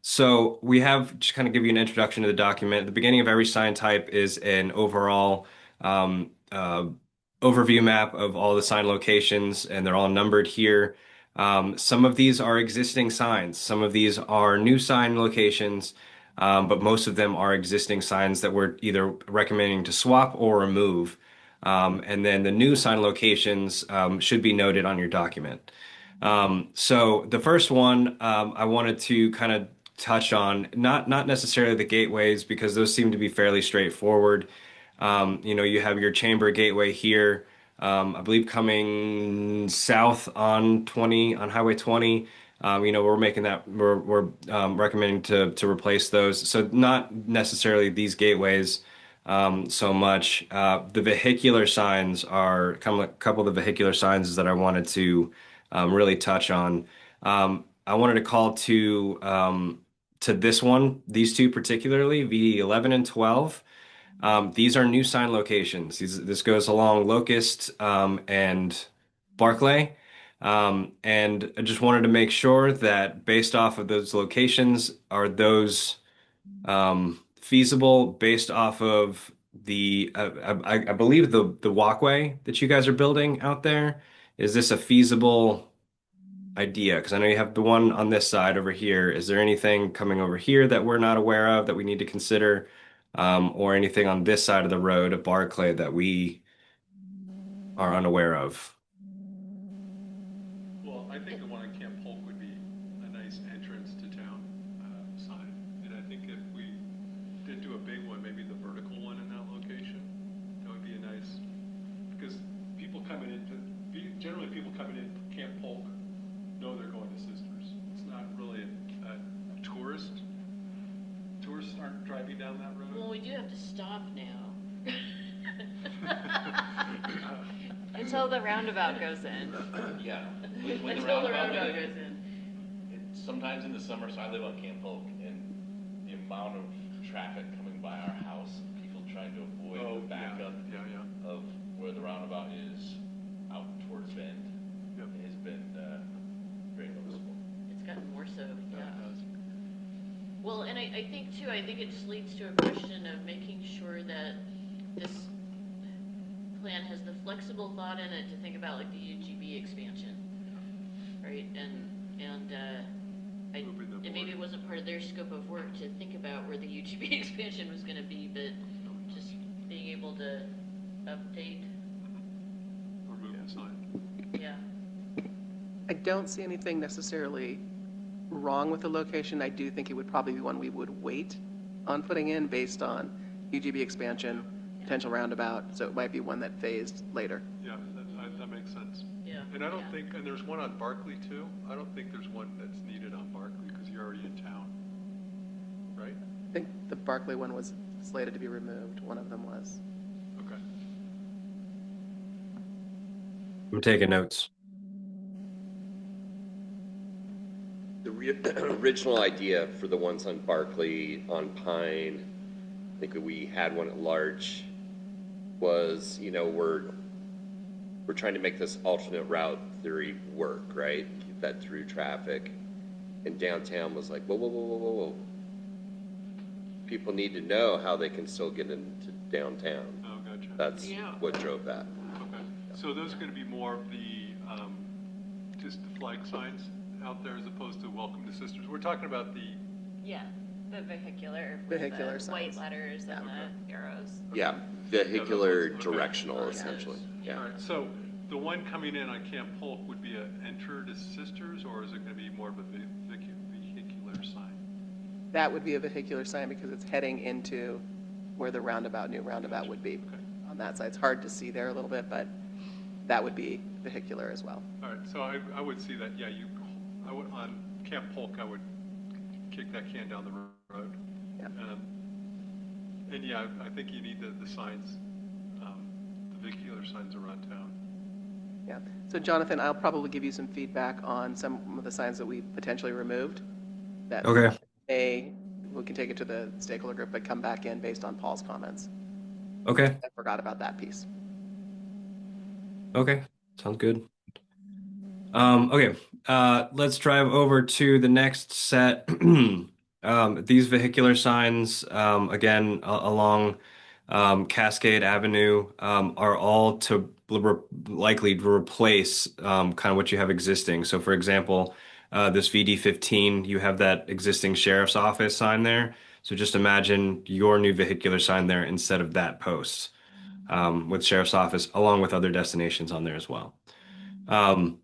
So we have just kind of give you an introduction to the document. At the beginning of every sign type is an overall overview map of all the sign locations, and they're all numbered here. Some of these are existing signs. Some of these are new sign locations. but most of them are existing signs that we're either recommending to swap or remove. And then the new sign locations should be noted on your document. So the first one I wanted to kind of touch on, not necessarily the gateways because those seem to be fairly straightforward. You have your chamber gateway here, I believe coming south on Highway 20. We're making that we're recommending to replace those. So not necessarily these gateways so much. The vehicular signs are a couple of the vehicular signs that I wanted to really touch on. I wanted to call to these two particularly, V11 and 12. These are new sign locations. This goes along Locust and Barclay. And I just wanted to make sure that based off of those locations, are those feasible based off of I believe the walkway that you guys are building out there? Is this a feasible idea? Because I know you have the one on this side over here. Is there anything coming over here that we're not aware of that we need to consider? Or anything on this side of the road of Barclay that we are unaware of? Well, I think the one at Camp Polk would be a nice entrance to town sign. And I think if we did do a big one, maybe the vertical one in that location, that would be a nice, because generally people coming in Camp Polk know they're going to Sisters. It's not really a tourist. Tourists aren't driving down that road. Well, we do have to stop now. Until the roundabout goes in. Yeah. When the Until the roundabout roundabout goes goes in. sometimes in the summer, so I live on Camp Oak, and the amount of traffic coming by our house, people trying to avoid the backup of where the roundabout is out towards Bend, has been very noticeable. It's gotten more so, yeah. It does. Well, and I think too, I think it just leads to a question of making sure that this plan has the flexible thought in it to think about like the UGB expansion, right? And maybe it wasn't part of their scope of work to think about where the UGB expansion was going to be, but just being able to update. Or move the sign. Yeah. I don't see anything necessarily wrong with the location. I do think it would probably be one we would wait on putting in based on UGB expansion, potential roundabout, so it might be one that phased later. Yeah, that makes sense. Yeah. And I don't think, and there's one on Barclay too. I don't think there's one that's needed on Barclay because you're already in town, right? I think the Barclay one was slated to be removed. One of them was. Okay. I'm taking notes. The original idea for the ones on Barclay, on Pine, I think we had one at large, was, we're trying to make this alternate route theory work, right? Keep that through traffic. And downtown was like, whoa, whoa, whoa, whoa, whoa, whoa. People need to know how they can still get into downtown. Oh, gotcha. That's what drove that. Okay. So those are going to be more of the, just the flag signs out there as opposed to Welcome to Sisters. We're talking about the, Yeah, the vehicular with Vehicular the white signs. letters and the arrows. Yeah, vehicular Okay. directional, Okay. essentially. Yeah. all right, so the one coming in on Camp Polk would be an enter to Sisters, or is it going to be more of a vehicular sign? That would be a vehicular sign because it's heading into where the new roundabout would be Okay. on that side. It's hard to see there a little bit, but that would be vehicular as well. All right, so I would see that, I would, on Camp Polk, I would kick that can down the road. Yeah. And yeah, I think you need the signs, the vehicular signs around town. Yeah. So Jonathan, I'll probably give you some feedback on some of the signs that we potentially removed. That Okay. we can take it to the stakeholder group, but come back in based on Paul's comments. Okay. I forgot about that piece. Okay. Sounds good. Okay. Let's drive over to the next set. These vehicular signs, again, along Cascade Avenue, are all likely to replace kind of what you have existing. So, for example, this VD15, you have that existing sheriff's office sign there. So just imagine your new vehicular sign there instead of that post, with sheriff's office along with other destinations on there as well. Um,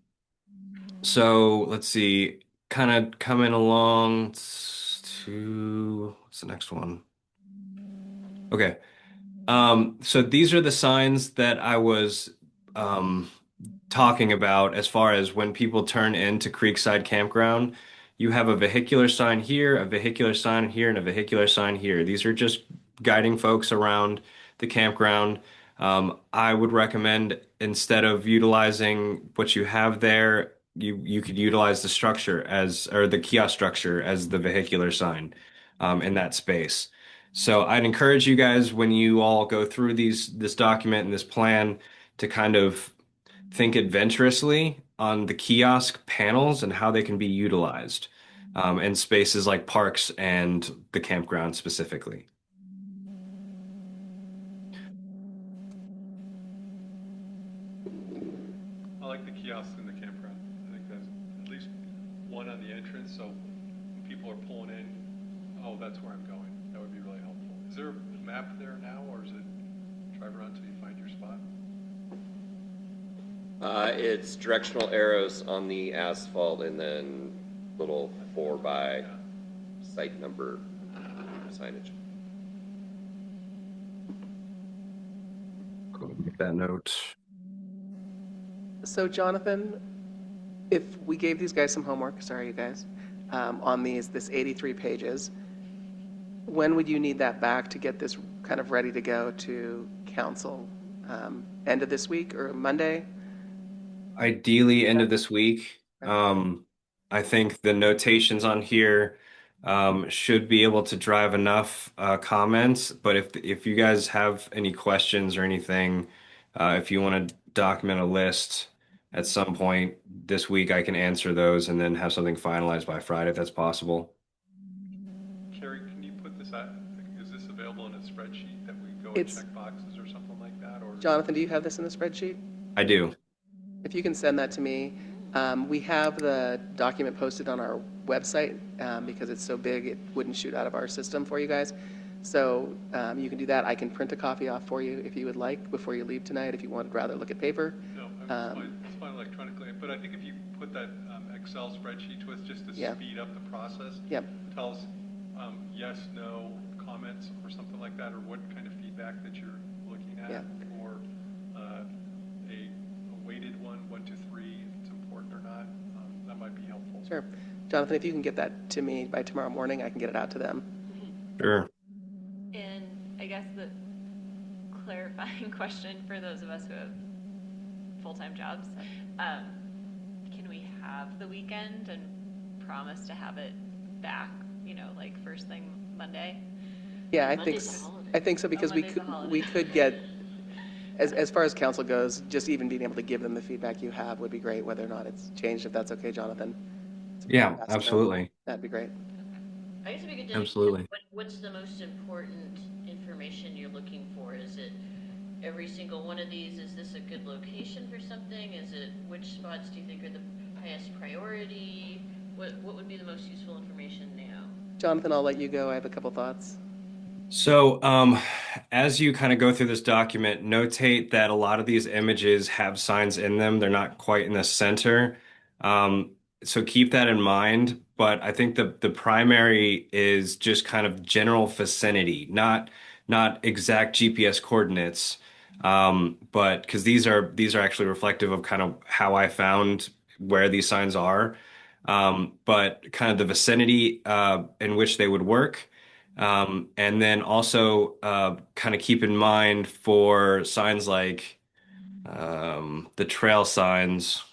so let's see, kind of coming along to what's the next one? Okay. So these are the signs that I was um, talking about as far as when people turn into Creekside Campground. You have a vehicular sign here, a vehicular sign here, and a vehicular sign here. These are just guiding folks around the campground. I would recommend instead of utilizing what you have there, you could utilize the structure as or the kiosk structure as the vehicular sign in that space. So I'd encourage you guys when you all go through this document and this plan to kind of think adventurously on the kiosk panels and how they can be utilized in spaces like parks and the campground specifically. I like the kiosks in the campground. I think that's at least one on the entrance, so when people are pulling in, oh, that's where I'm going. That would be really helpful. Is there a map there now, or is it drive around until you find your spot? It's directional arrows on the asphalt and then little 4x Yeah. site number signage. Cool. Make that note. So Jonathan, if we gave these guys some homework, sorry you guys, on this 83 pages, when would you need that back to get this kind of ready to go to council? End of this week or Monday? Ideally, end of this week. I think the notations on here should be able to drive enough comments. But if you guys have any questions or anything, if you want to document a list at some point this week, I can answer those and then have something finalized by Friday if that's possible. Carrie, can you put this out? Is this available in a spreadsheet that we go and It's- check boxes or something like that? Or Jonathan, do you have this in the spreadsheet? I do. If you can send that to me. We have the document posted on our website because it's so big it wouldn't shoot out of our system for you guys. So you can do that. I can print a copy off for you if you would like before you leave tonight, if you would rather look at paper. No, it's fine electronically, but I think if you put that Excel spreadsheet to us just to Yeah. speed up the process. Yep. Tell us yes, no comments or something like that, or what kind of feedback that you're looking at, Yeah. or a weighted one, 1 to 3, if it's important or not. That might be helpful. Sure. Jonathan, if you can get that to me by tomorrow morning, I can get it out to them. Sure. And I guess the clarifying question for those of us who have full-time jobs, can we have the weekend and promise to have it back, like first thing Monday? Yeah, Monday's a holiday. I think so because we Monday's a could, holiday. we could get, as far as council goes, just even being able to give them the feedback you have would be great, whether or not it's changed, if that's okay, Jonathan. Yeah, Ask them. absolutely. That'd be great. I guess it'd be good to Absolutely. understand what's the most important information you're looking for? Is it every single one of these? Is this a good location for something? Is it which spots do you think are the highest priority? What would be the most useful information now? Jonathan, I'll let you go. I have a couple thoughts. So, as you kind of go through this document, notate that a lot of these images have signs in them. They're not quite in the center. So keep that in mind. But I think the primary is just kind of general vicinity, not exact GPS coordinates. But because these are actually reflective of kind of how I found where these signs are. But kind of the vicinity in which they would work. And then also kind of keep in mind for signs like the trail signs.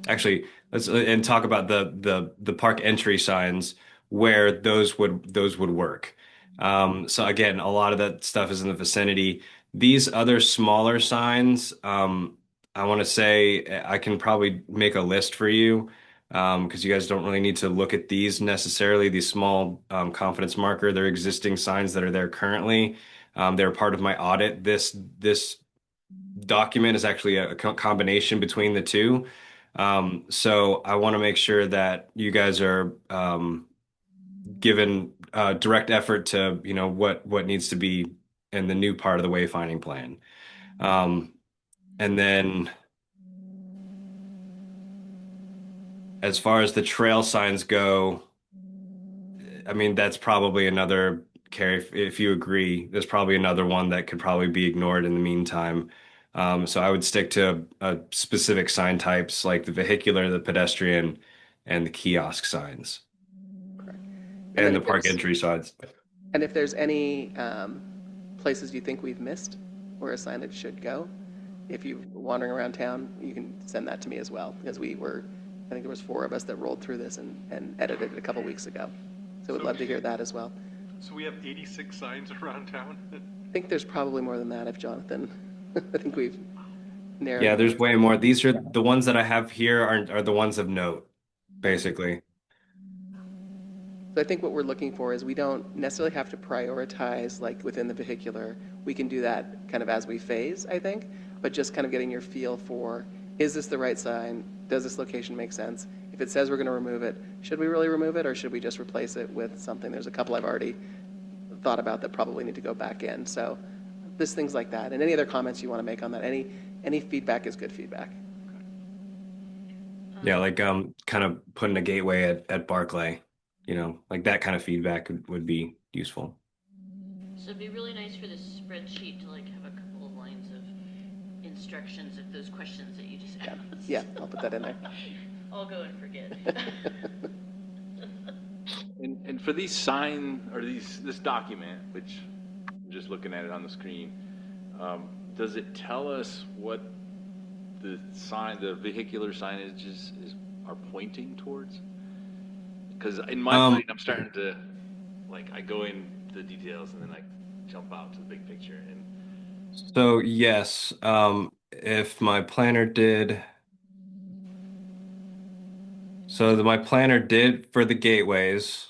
Actually, let's and talk about the park entry signs where those would work. So again, a lot of that stuff is in the vicinity. These other smaller signs, I want to say I can probably make a list for you because you guys don't really need to look at these necessarily. These small confidence marker, they're existing signs that are there currently. They're part of my audit. This document is actually a combination between the two. So I want to make sure that you guys are given direct effort to, what needs to be in the new part of the wayfinding plan. And then as far as the trail signs go, I mean, that's probably another, Carrie, if you agree, there's probably another one that could probably be ignored in the meantime. So I would stick to specific sign types like the vehicular, the pedestrian, and the kiosk signs, Correct. and then the if park there's entry signs. and if there's any places you think we've missed where a signage should go, if you're wandering around town, you can send that to me as well, because I think there was 4 of us that rolled through this and edited it a couple weeks ago. So we'd love to hear that as well. So we have 86 signs around town? I think there's probably more than that if Jonathan, I think we've narrowed. Yeah, there's way more. These are the ones that I have here are the ones of note, basically. So I think what we're looking for is we don't necessarily have to prioritize like within the vehicular. We can do that kind of as we phase, I think, but just kind of getting your feel for, is this the right sign? Does this location make sense? If it says we're going to remove it, should we really remove it, or should we just replace it with something? There's a couple I've already thought about that probably need to go back in. So there's things like that. And any other comments you want to make on that? Any feedback is good feedback. Yeah, like kind of putting a gateway at Barclay, like that kind of feedback would be useful. So it'd be really nice for this spreadsheet to like have a couple of lines of instructions of those questions that you just asked. Yeah, I'll put that in there. I'll go and forget. And for this document, which I'm just looking at it on the screen, does it tell us what the vehicular signages are pointing towards? Because in my mind, I'm starting to, I go into the details and then I jump out to the big picture. And So yes, if my planner did, my planner did for the gateways.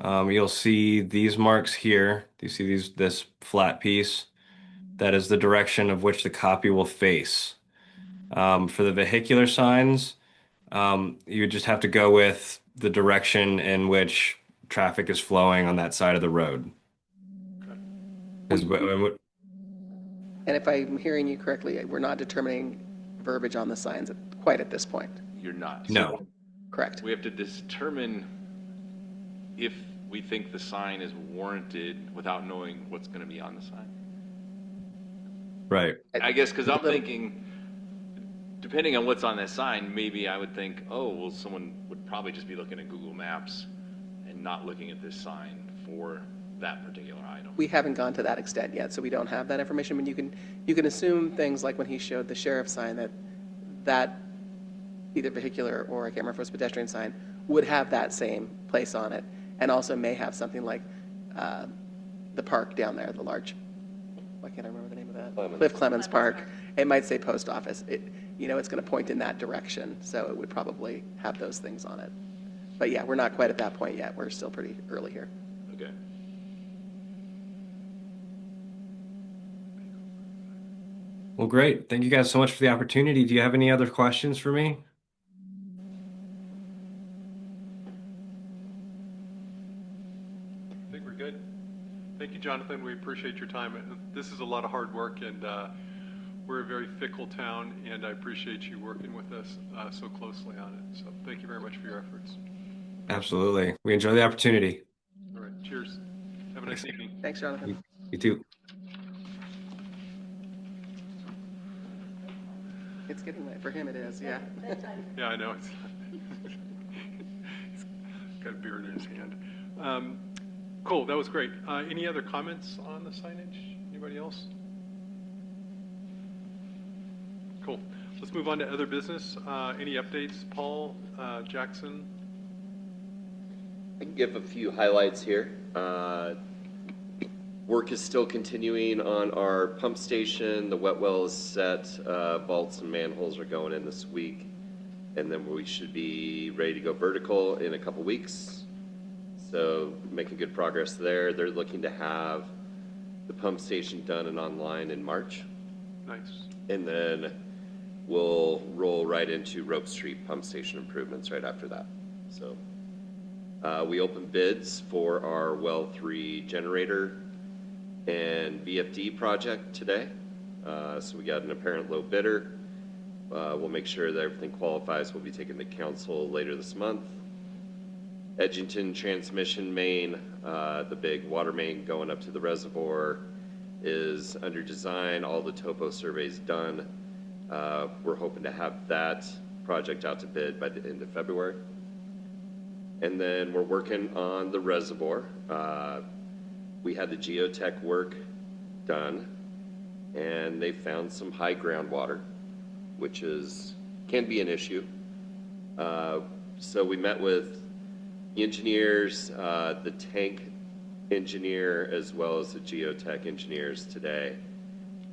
You'll see these marks here. Do you see this flat piece? That is the direction of which the copy will face. For the vehicular signs, you would just have to go with the direction in which traffic is flowing on that side of the road. 'Cause And if I'm hearing you correctly, we're not determining verbiage on the signs quite at this point. you're not. No. Correct. We have to determine if we think the sign is warranted without knowing what's going to be on the sign. Right. I guess because I'm thinking, depending on what's on that sign, maybe I would think, oh, well, someone would probably just be looking at Google Maps and not looking at this sign for that particular item. We haven't gone to that extent yet, so we don't have that information. But you can assume things like when he showed the sheriff's sign that either vehicular or I can't remember if it was pedestrian sign would have that same place on it, and also may have something like the park down there, the large. Why can't I remember the name of that? Cliff Clemens Park. It might say post office. It's going to point in that direction, so it would probably have those things on it. But yeah, we're not quite at that point yet. We're still pretty early here. Okay. Well, great. Thank you guys so much for the opportunity. Do you have any other questions for me? I think we're good. Thank you, Jonathan. We appreciate your time. This is a lot of hard work, and we're a very fickle town, and I appreciate you working with us so closely on it. So thank you very much for your efforts. Absolutely. We enjoy the opportunity. All right. Cheers. Have a nice evening. Thanks, Jonathan. You too. It's getting late. For him, it is, yeah. Yeah, I know. He's got a beer in his hand. Cool. That was great. Any other comments on the signage? Anybody else? Cool. Let's move on to other business. Any updates, Paul, Jackson? I can give a few highlights here. Work is still continuing on our pump station. The wet well is set. Vaults and manholes are going in this week. And then we should be ready to go vertical in a couple weeks. So making good progress there. They're looking to have the pump station done and online in March. Nice. And then we'll roll right into Rope Street pump station improvements right after that. So We opened bids for our Well 3 generator and VFD project today. So we got an apparent low bidder. We'll make sure that everything qualifies. We'll be taking to council later this month. Edgington transmission main, the big water main going up to the reservoir, is under design. All the topo surveys done. We're hoping to have that project out to bid by the end of February. And then we're working on the reservoir. We had the geotech work done, and they found some high groundwater, which can be an issue. So we met with the engineers, the tank engineer, as well as the geotech engineers today,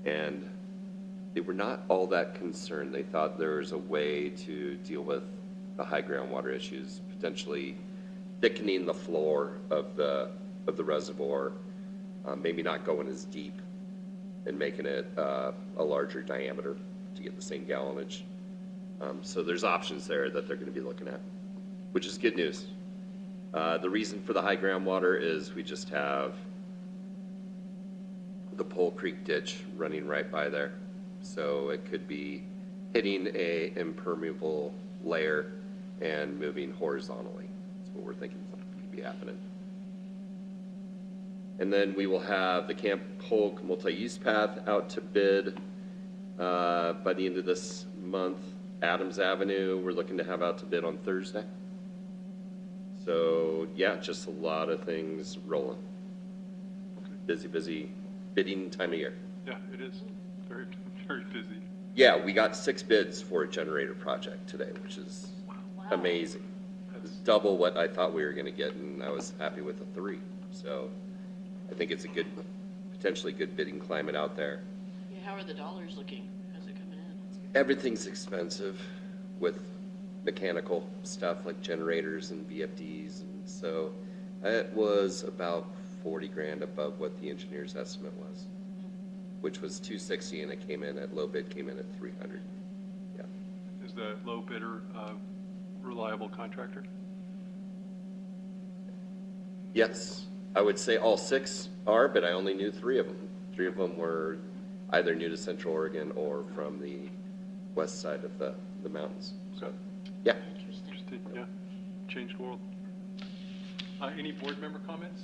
and they were not all that concerned. They thought there was a way to deal with the high groundwater issues, potentially thickening the floor of the reservoir, maybe not going as deep and making it a larger diameter to get the same gallonage. So there's options there that they're going to be looking at, which is good news. The reason for the high groundwater is we just have the Pole Creek ditch running right by there. So it could be hitting a impermeable layer and moving horizontally. That's what we're thinking could be happening. And then we will have the Camp Polk multi-use path out to bid by the end of this month. Adams Avenue, we're looking to have out to bid on Thursday. So yeah, just a lot of things rolling. Busy bidding time of year. Yeah, it is. Very, very busy. Yeah, we got 6 bids for a generator project today, which is amazing. It's double what I thought we were going to get, and I was happy with the 3. So I think it's a potentially good bidding climate out there. Yeah, how are the dollars looking? How's it coming in? Everything's expensive with mechanical stuff like generators and VFDs, and so it was about 40 grand above what the engineer's estimate was, which was 260, and it came in at low bid came in at 300. Yeah. Is the low bidder a reliable contractor? Yes, I would say all 6 are, but I only knew 3 of them. 3 of them were either new to Central Oregon or from the west side of the mountains. So, yeah. Interesting, yeah. Changed world. Any board member comments?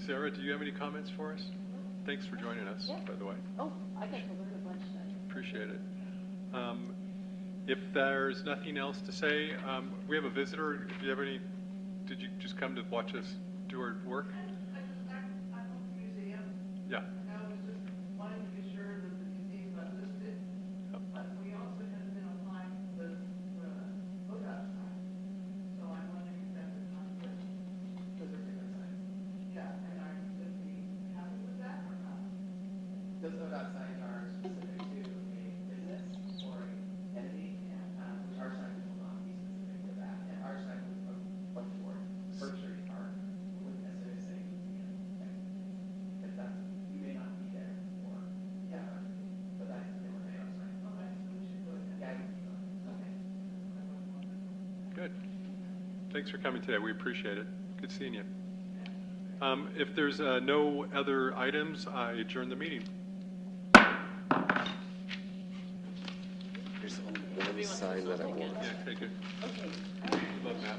Sarah, do you have any comments for us? Thanks for joining us, by the way. Oh, I got to learn a bunch today. Appreciate it. If there's nothing else to say, we have a visitor. If you have any, did you just come to watch us do our work? I'm at the museum. Yeah. I was just wanting to be sure that the museum got listed, but we also have been applying for the ODOT sign. So I'm wondering if that's a conflict. Those are different signs. Yeah, and are you going to be happy with that or not? Those ODOT signs are specific to a business or an entity. Our sign will not be specific to that. And our sign would look for Berkshire Park. Wouldn't necessarily say museum. If that's, you may not be there or, yeah, but that's a different sign. Okay, so we should go ahead. Yeah, Okay. Good. Thanks for coming today. We appreciate it. Good seeing you. If there's no other items, I adjourn the meeting. There's only one sign that I want. Yeah, take it. Okay. Love that.